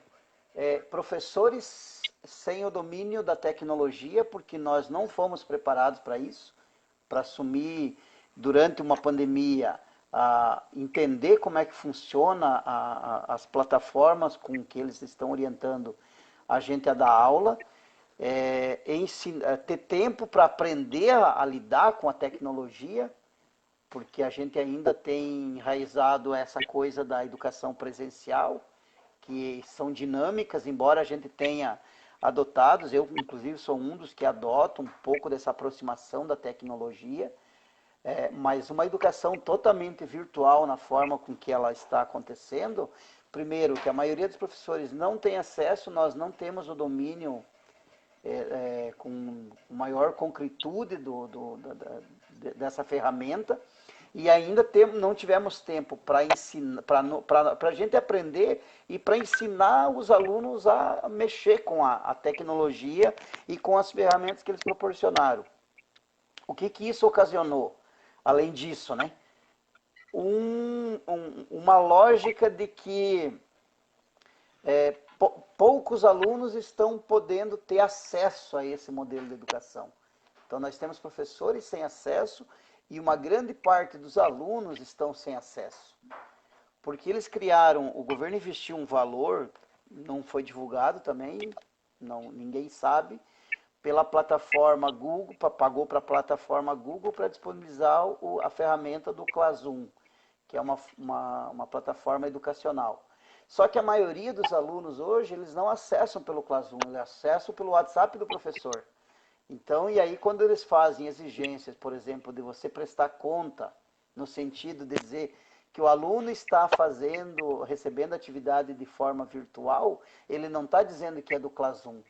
C: professores sem o domínio da tecnologia, porque nós não fomos preparados para isso, para assumir durante uma pandemia, entender como é que funciona as plataformas com que eles estão orientando a gente a dar aula, ter tempo para aprender a lidar com a tecnologia, porque a gente ainda tem enraizado essa coisa da educação presencial, que são dinâmicas, embora a gente tenha adotados, eu inclusive sou um dos que adotam um pouco dessa aproximação da tecnologia, mas uma educação totalmente virtual na forma com que ela está acontecendo, primeiro, que a maioria dos professores não tem acesso, nós não temos o domínio com maior concretude dessa ferramenta, e ainda não tivemos tempo para ensinar, para a gente aprender e para ensinar os alunos a mexer com a tecnologia e com as ferramentas que eles proporcionaram. O que isso ocasionou? Além disso, né? Uma lógica de que poucos alunos estão podendo ter acesso a esse modelo de educação. Então, nós temos professores sem acesso e uma grande parte dos alunos estão sem acesso. Porque eles criaram, o governo investiu um valor, não foi divulgado também, ninguém sabe, pela plataforma Google, pagou para a plataforma Google para disponibilizar a ferramenta do Classroom, que é uma plataforma educacional. Só que a maioria dos alunos hoje, eles não acessam pelo Classroom, eles acessam pelo WhatsApp do professor. Então, e aí quando eles fazem exigências, por exemplo, de você prestar conta, no sentido de dizer que o aluno está recebendo atividade de forma virtual, ele não está dizendo que é do Classroom.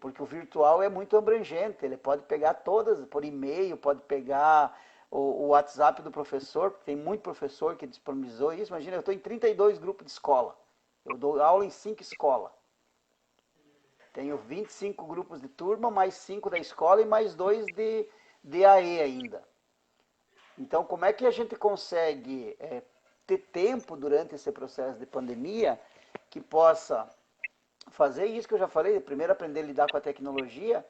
C: Porque o virtual é muito abrangente, ele pode pegar todas, por e-mail, pode pegar o WhatsApp do professor, porque tem muito professor que disponibilizou isso. Imagina, eu estou em 32 grupos de escola, eu dou aula em 5 escolas. Tenho 25 grupos de turma, mais 5 da escola e mais 2 de AE ainda. Então, como é que a gente consegue ter tempo durante esse processo de pandemia que possa fazer isso que eu já falei, primeiro aprender a lidar com a tecnologia,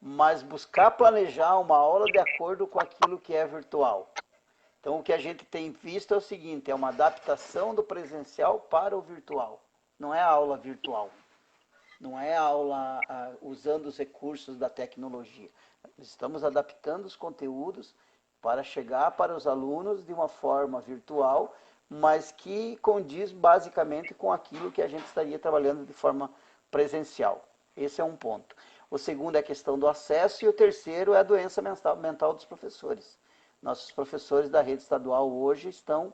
C: mas buscar planejar uma aula de acordo com aquilo que é virtual. Então, o que a gente tem visto é o seguinte, é uma adaptação do presencial para o virtual. Não é a aula virtual. Não é a aula usando os recursos da tecnologia. Estamos adaptando os conteúdos para chegar para os alunos de uma forma virtual, mas que condiz basicamente com aquilo que a gente estaria trabalhando de forma presencial. Esse é um ponto. O segundo é a questão do acesso e o terceiro é a doença mental dos professores. Nossos professores da rede estadual hoje estão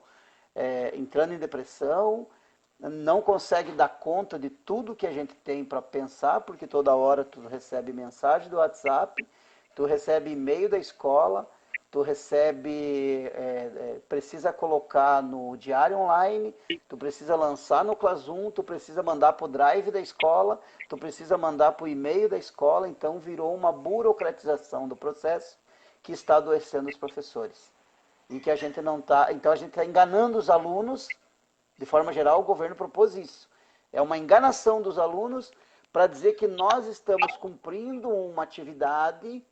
C: entrando em depressão, não conseguem dar conta de tudo que a gente tem para pensar, porque toda hora tu recebe mensagem do WhatsApp, tu recebe e-mail da escola, tu recebe, precisa colocar no diário online, tu precisa lançar no Classroom, tu precisa mandar para o Drive da escola, tu precisa mandar para o e-mail da escola, então virou uma burocratização do processo que está adoecendo os professores. E que a gente não está, então a gente está enganando os alunos, de forma geral o governo propôs isso. É uma enganação dos alunos para dizer que nós estamos cumprindo uma atividade,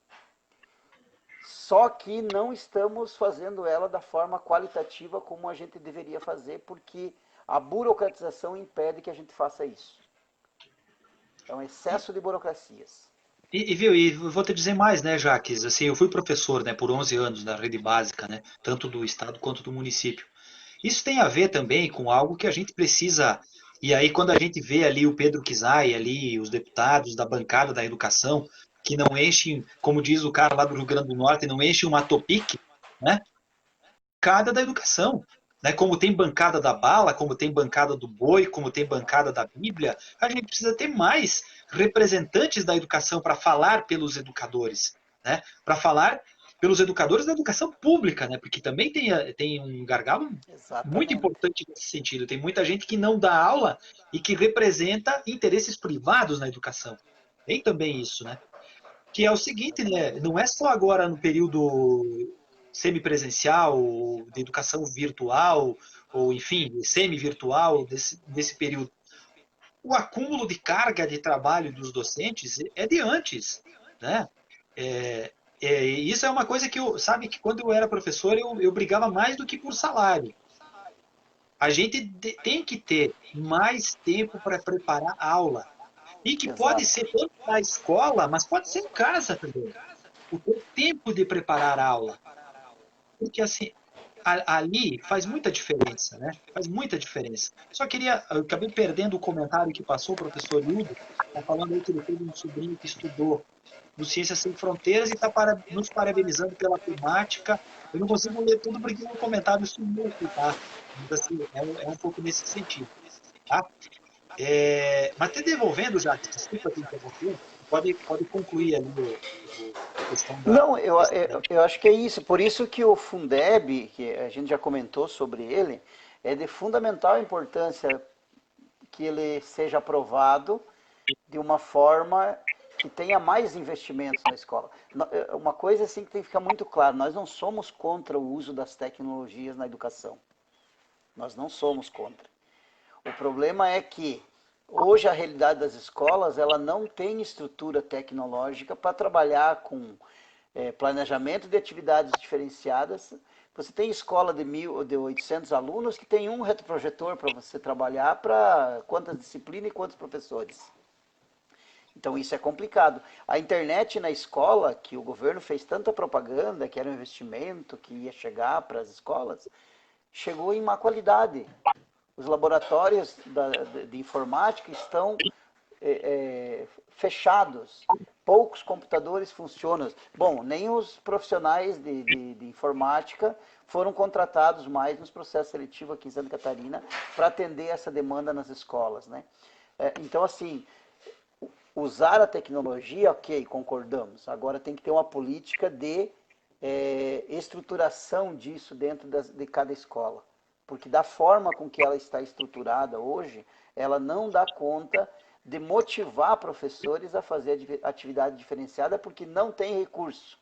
C: só que não estamos fazendo ela da forma qualitativa como a gente deveria fazer, porque a burocratização impede que a gente faça isso. É um excesso de burocracias.
A: E vou te dizer mais, né, Jaques? Assim, eu fui professor, né, por 11 anos na rede básica, né, tanto do estado quanto do município. Isso tem a ver também com algo que a gente precisa. E aí, quando a gente vê ali o Pedro Kizai, ali os deputados da bancada da educação, que não enchem, como diz o cara lá do Rio Grande do Norte, não enchem uma topic, né? Bancada da educação. Né? Como tem bancada da bala, como tem bancada do boi, como tem bancada da Bíblia, a gente precisa ter mais representantes da educação para falar pelos educadores, né? Para falar pelos educadores da educação pública, né? Porque também tem um gargalo muito importante nesse sentido. Tem muita gente que não dá aula e que representa interesses privados na educação. Tem também isso, né? Que é o seguinte, né? Não é só agora no período semipresencial, de educação virtual, ou enfim, semi-virtual, desse período. O acúmulo de carga de trabalho dos docentes é de antes, né? Isso é uma coisa que sabe que quando eu era professor eu brigava mais do que por salário. A gente tem que ter mais tempo para preparar a aula. E que pode ser tanto na escola, mas pode ser em casa também. O tempo de preparar a aula. Porque assim, ali faz muita diferença, né? Faz muita diferença. Eu acabei perdendo o comentário que passou o professor Hildo, tá falando aí que ele teve um sobrinho que estudou do Ciências Sem Fronteiras e está nos parabenizando pela temática. Eu não consigo ler tudo porque o comentário sumiu aqui, tá? Mas, assim, é um pouco nesse sentido, tá? Mas te devolvendo, já, desculpa te interromper, pode concluir ali a questão da...
C: Não, eu acho que é isso. Por isso que o Fundeb, que a gente já comentou sobre ele, é de fundamental importância que ele seja aprovado de uma forma que tenha mais investimentos na escola. Uma coisa assim que tem que ficar muito claro, nós não somos contra o uso das tecnologias na educação. Nós não somos contra. O problema é que hoje a realidade das escolas, ela não tem estrutura tecnológica para trabalhar com planejamento de atividades diferenciadas. Você tem escola de 800 alunos que tem um retroprojetor para você trabalhar para quantas disciplinas e quantos professores. Então isso é complicado. A internet na escola, que o governo fez tanta propaganda, que era um investimento que ia chegar para as escolas, chegou em má qualidade. Os laboratórios de informática estão fechados. Poucos computadores funcionam. Bom, nem os profissionais de informática foram contratados mais nos processos seletivos aqui em Santa Catarina para atender essa demanda nas escolas, né? Então, assim, usar a tecnologia, ok, concordamos. Agora tem que ter uma política de estruturação disso dentro de cada escola. Porque da forma com que ela está estruturada hoje, ela não dá conta de motivar professores a fazer atividade diferenciada porque não tem recurso.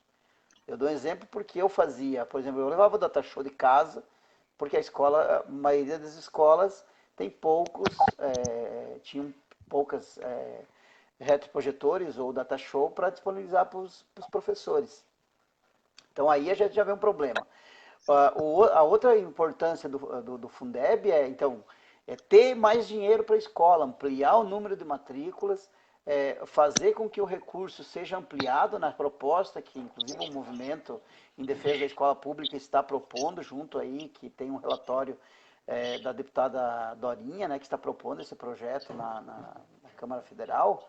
C: Eu dou um exemplo porque eu fazia, por exemplo, eu levava o data show de casa, porque a maioria das escolas tem tinham poucas retroprojetores ou data show para disponibilizar para os professores. Então aí a gente já vê um problema. A outra importância do Fundeb é ter mais dinheiro para a escola, ampliar o número de matrículas, fazer com que o recurso seja ampliado na proposta, que inclusive o movimento em defesa da escola pública está propondo, junto aí, que tem um relatório da deputada Dorinha, né, que está propondo esse projeto na Câmara Federal,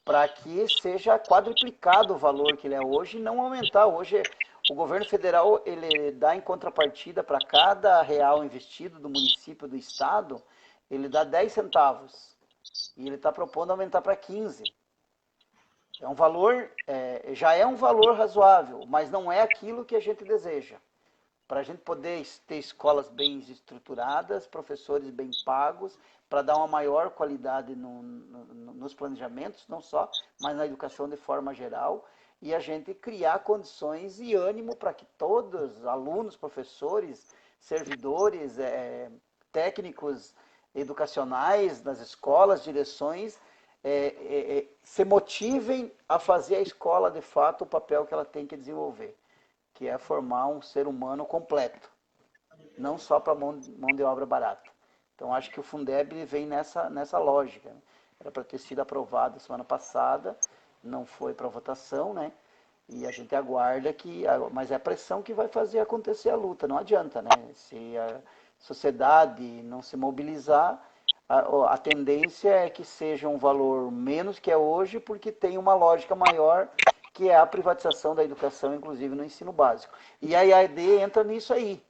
C: para que seja quadruplicado o valor que ele é hoje e não aumentar. Hoje o governo federal ele dá em contrapartida para cada real investido do município, do estado, ele dá 10 centavos. E ele está propondo aumentar para 15. É um valor, já é um valor razoável, mas não é aquilo que a gente deseja. Para a gente poder ter escolas bem estruturadas, professores bem pagos, para dar uma maior qualidade nos planejamentos, não só, mas na educação de forma geral, e a gente criar condições e ânimo para que todos, alunos, professores, servidores, técnicos educacionais nas escolas, direções, se motivem a fazer a escola, de fato, o papel que ela tem que desenvolver, que é formar um ser humano completo, não só para mão de obra barata. Então, acho que o Fundeb vem nessa lógica. Era para ter sido aprovado semana passada, não foi para votação, né? E a gente aguarda mas é a pressão que vai fazer acontecer a luta, não adianta, né? Se a sociedade não se mobilizar, a tendência é que seja um valor menos que é hoje, porque tem uma lógica maior, que é a privatização da educação, inclusive no ensino básico. E a IAD entra nisso aí.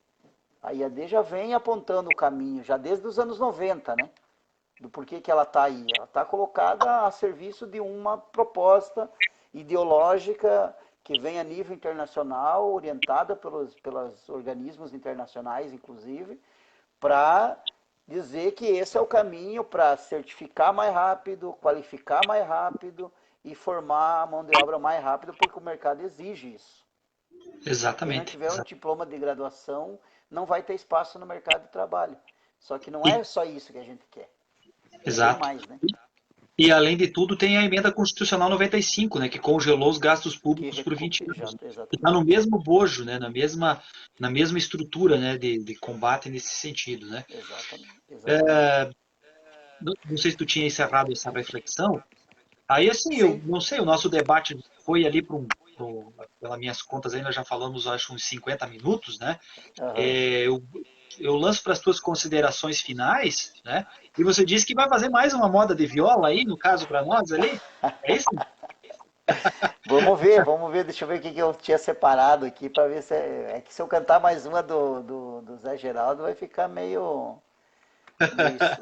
C: A IAD já vem apontando o caminho, já desde os anos 90, né? Do porquê que ela está aí. Ela está colocada a serviço de uma proposta ideológica que vem a nível internacional, orientada pelos organismos internacionais, inclusive, para dizer que esse é o caminho para certificar mais rápido, qualificar mais rápido e formar a mão de obra mais rápido, porque o mercado exige isso.
A: Exatamente.
C: Quem não tiver um diploma de graduação não vai ter espaço no mercado de trabalho. Só que não é só isso que a gente quer.
A: Exato.
C: Tem mais, né?
A: E, além de tudo, tem a emenda constitucional 95, né, que congelou os gastos públicos por 20 anos. Está no mesmo bojo, né, na mesma estrutura, né, de combate nesse sentido. Né?
C: Exatamente.
A: Não sei se tu tinha encerrado essa reflexão. Aí, assim, eu não sei, o nosso debate foi ali pelas minhas contas, ainda já falamos, acho, uns 50 minutos, né? Eu lanço para as tuas considerações finais, né? E você disse que vai fazer mais uma moda de viola aí, no caso, para nós ali? É isso?
C: Vamos ver, deixa eu ver o que eu tinha separado aqui para ver se que se eu cantar mais uma do Zé Geraldo vai ficar meio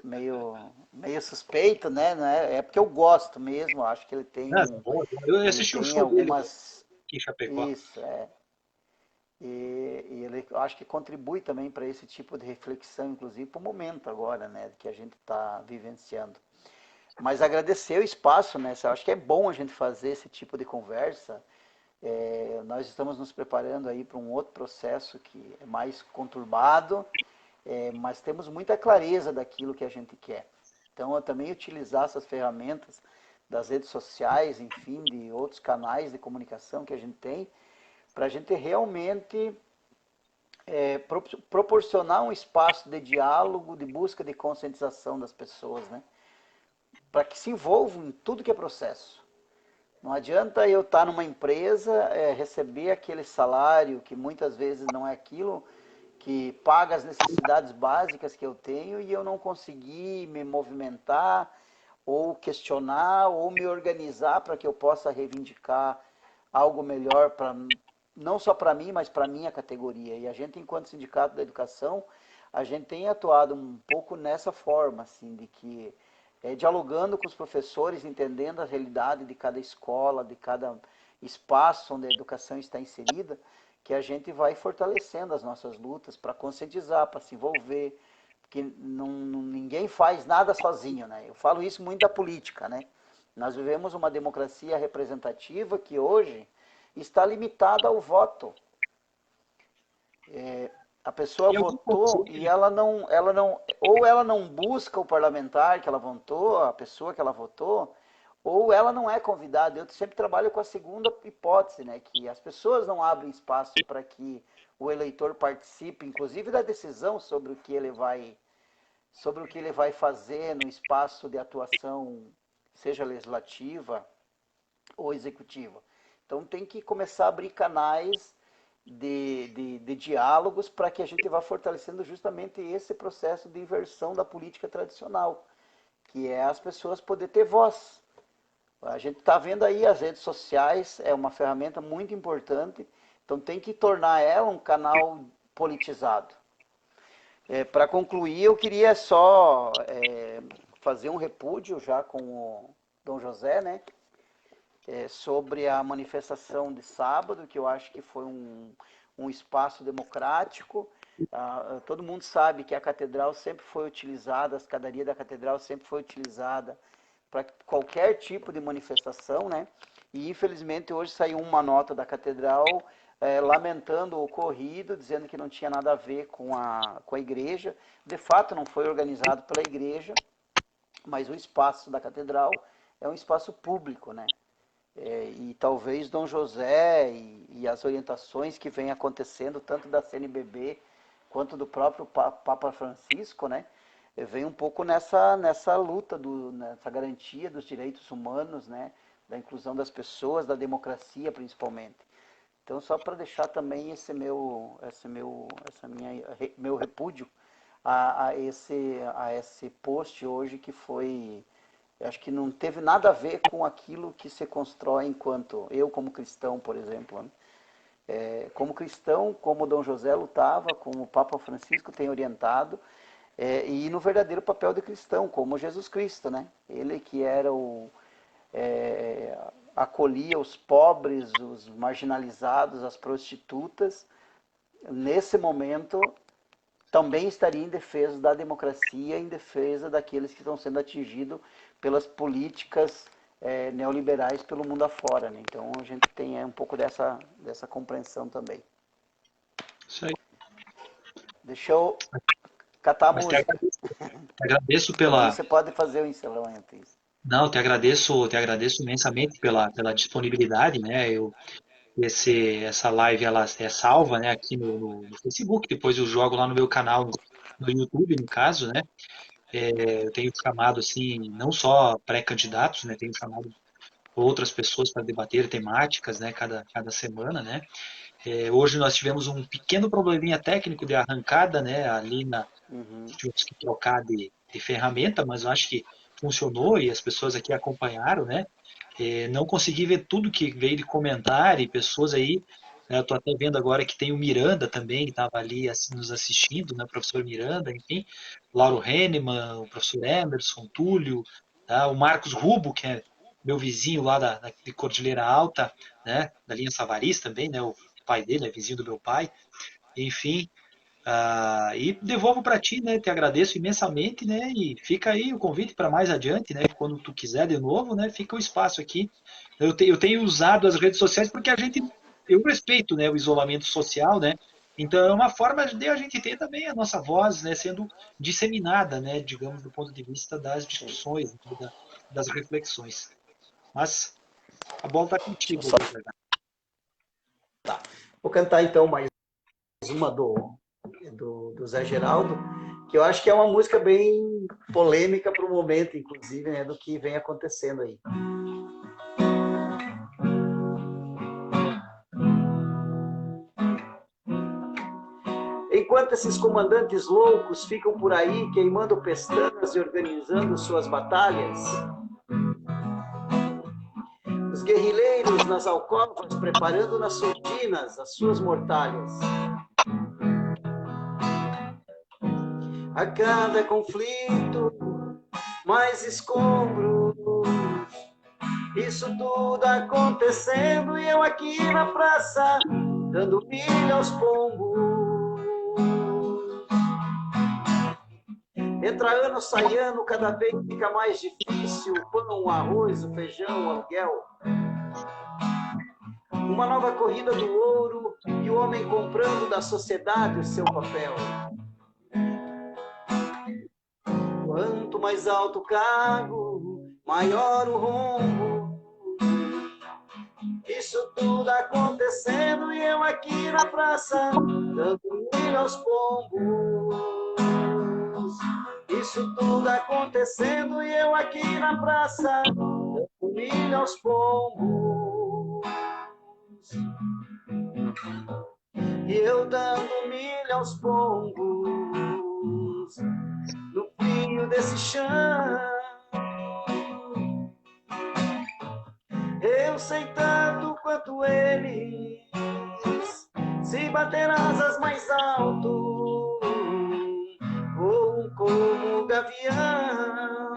C: meio suspeito, né? É porque eu gosto mesmo, acho que
A: Não, boa. Eu
C: ele
A: assisti o
C: tem
A: show dele
C: algumas.
A: aqui em Chapecó.
C: Isso, é. E ele eu acho que contribui também para esse tipo de reflexão, inclusive para o momento agora, né? Que a gente está vivenciando. Mas agradecer o espaço, né? Eu acho que é bom a gente fazer esse tipo de conversa. Nós estamos nos preparando aí para um outro processo que é mais conturbado, mas temos muita clareza daquilo que a gente quer. Então, eu também utilizar essas ferramentas das redes sociais, enfim, de outros canais de comunicação que a gente tem, para a gente realmente proporcionar um espaço de diálogo, de busca de conscientização das pessoas, né? Para que se envolvam em tudo que é processo. Não adianta eu estar numa empresa, receber aquele salário que muitas vezes não é aquilo que paga as necessidades básicas que eu tenho e eu não conseguir me movimentar ou questionar ou me organizar para que eu possa reivindicar algo melhor para não só para mim, mas para a minha categoria. E a gente, enquanto sindicato da educação, a gente tem atuado um pouco nessa forma, assim, de que dialogando com os professores, entendendo a realidade de cada escola, de cada espaço onde a educação está inserida, que a gente vai fortalecendo as nossas lutas para conscientizar, para se envolver, porque ninguém faz nada sozinho, né? Eu falo isso muito da política, né? Nós vivemos uma democracia representativa que hoje está limitada ao voto. A pessoa
A: E algum
C: votou e ou ela não busca o parlamentar que ela votou, a pessoa que ela votou, ou ela não é convidada. Eu sempre trabalho com a segunda hipótese, né, que as pessoas não abrem espaço para que o eleitor participe, inclusive da decisão sobre o que ele vai fazer no espaço de atuação, seja legislativa ou executiva. Então tem que começar a abrir canais de diálogos para que a gente vá fortalecendo justamente esse processo de inversão da política tradicional, que é as pessoas poder ter voz. A gente está vendo aí as redes sociais, é uma ferramenta muito importante, então tem que tornar ela um canal politizado. Para concluir, eu queria só fazer um repúdio já com o Dom José, né? Sobre a manifestação de sábado, que eu acho que foi um espaço democrático. Todo mundo sabe que a catedral sempre foi utilizada, a escadaria da catedral sempre foi utilizada para qualquer tipo de manifestação, né? E infelizmente hoje saiu uma nota da catedral lamentando o ocorrido, dizendo que não tinha nada a ver com a igreja. De fato, não foi organizado pela igreja, mas o espaço da catedral é um espaço público, né? E talvez Dom José e as orientações que vêm acontecendo, tanto da CNBB quanto do próprio Papa Francisco, né, vem um pouco nessa luta, nessa garantia dos direitos humanos, né, da inclusão das pessoas, da democracia principalmente. Então, só para deixar também meu repúdio a esse post hoje que foi. Eu acho que não teve nada a ver com aquilo que se constrói enquanto eu, como cristão, por exemplo. Né? Como cristão, como Dom José lutava, como o Papa Francisco tem orientado, e no verdadeiro papel de cristão, como Jesus Cristo. Né? Ele que era acolhia os pobres, os marginalizados, as prostitutas, nesse momento também estaria em defesa da democracia, em defesa daqueles que estão sendo atingidos pelas políticas neoliberais pelo mundo afora. Né? Então a gente tem um pouco dessa compreensão também.
A: Isso aí.
C: Deixa eu catar a
A: Mas
C: música.
A: te agradeço
C: Depois
A: pela.
C: você pode fazer o encerramento.
A: Não, te agradeço imensamente pela disponibilidade, né? Essa live ela é salva, né, aqui no Facebook, depois eu jogo lá no meu canal no YouTube, no caso, né? Eu tenho chamado assim, não só pré-candidatos, né? Tenho chamado outras pessoas para debater temáticas, né? Cada semana, né? Hoje nós tivemos um pequeno probleminha técnico de arrancada, né?
C: Uhum.
A: Tivemos que trocar de ferramenta, mas eu acho que funcionou e as pessoas aqui acompanharam, né? Não consegui ver tudo que veio de comentário e pessoas aí né? Eu estou até vendo agora que tem o Miranda também, que estava ali nos assistindo, né? O professor Miranda, enfim, Lauro Henneman, o professor Emerson, Túlio, tá? O Marcos Rubo, que é meu vizinho lá de Cordilheira Alta, né? Da linha Savariz também, né? O pai dele é vizinho do meu pai, enfim. E devolvo para ti, né? Te agradeço imensamente, né? E fica aí o convite para mais adiante, né? Quando tu quiser de novo, né? Fica o espaço aqui. Eu tenho usado as redes sociais porque eu respeito, né? O isolamento social, né? Então é uma forma de a gente ter também a nossa voz, né? Sendo disseminada, né? Digamos do ponto de vista das discussões, das reflexões. Mas a bola está contigo,
C: Só
A: Roberto.
B: Vou cantar então mais uma do Zé Geraldo, que eu acho que é uma música bem polêmica para o momento, inclusive, né, do que vem acontecendo aí. Enquanto esses comandantes loucos ficam por aí queimando pestanas e organizando suas batalhas, os guerrilheiros nas alcovas preparando nas sortinas as suas mortalhas. A cada conflito, mais escombros, isso tudo acontecendo e eu aqui na praça, dando milho aos pombos. Entra ano, sai ano, cada vez fica mais difícil, o pão, o arroz, o feijão, o aluguel. Uma nova corrida do ouro e o homem comprando da sociedade o seu papel. Quanto mais alto o cargo, maior o rombo. Isso tudo acontecendo e eu aqui na praça, dando milho aos pombos. Isso tudo acontecendo e eu aqui na praça, dando milho aos pombos. E eu dando milho aos pombos, no frio desse chão. Eu sei tanto quanto eles, se bater asas mais alto, voam como o gavião.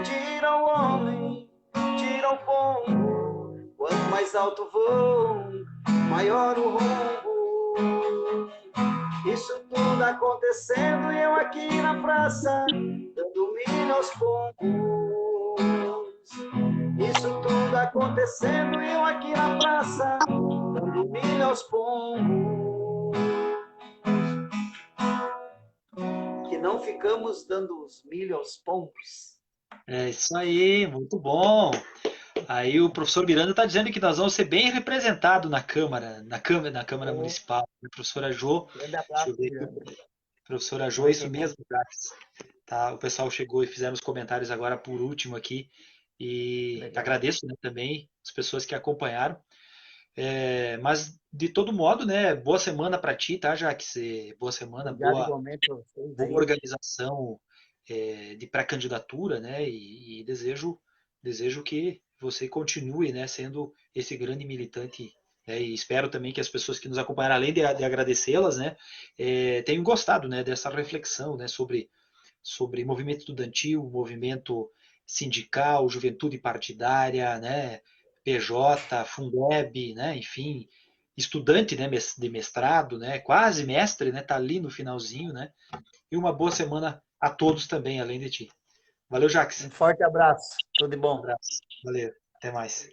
B: Tira o homem, tira o pombo, quanto mais alto voam, maior o rombo. Isso tudo acontecendo e eu aqui na praça, dando milho aos pombos. Isso tudo acontecendo e eu aqui na praça, dando milho aos pombos. Que não ficamos dando os milho aos pombos.
A: É isso aí, muito bom. Aí o professor Miranda está dizendo que nós vamos ser bem representados na Câmara Municipal. A professora Jo,
B: Grande
A: deixa
B: abraço,
A: eu ver
B: Miranda.
A: aqui. Professora Jo, isso mesmo, Jacques. Tá, o pessoal chegou e fizeram os comentários agora por último aqui. E
B: Legal.
A: agradeço, né, também as pessoas que acompanharam. Mas, de todo modo, né, boa semana para ti, tá, Jacques? Boa semana,
B: Obrigado igualmente a vocês
A: boa
B: aí.
A: organização de pré-candidatura, né? E desejo que você continue, né, sendo esse grande militante, né, e espero também que as pessoas que nos acompanharam, além de agradecê-las, né, tenham gostado, né, dessa reflexão, né, sobre movimento estudantil, movimento sindical, juventude partidária, né, PJ, Fundeb, né, enfim, estudante, né, de mestrado, né, quase mestre, né, tá ali no finalzinho, né, e uma boa semana a todos também, além de ti. Valeu, Jax.
B: Um forte abraço. Tudo de
A: Um
B: bom.
A: abraço. Valeu. Até mais.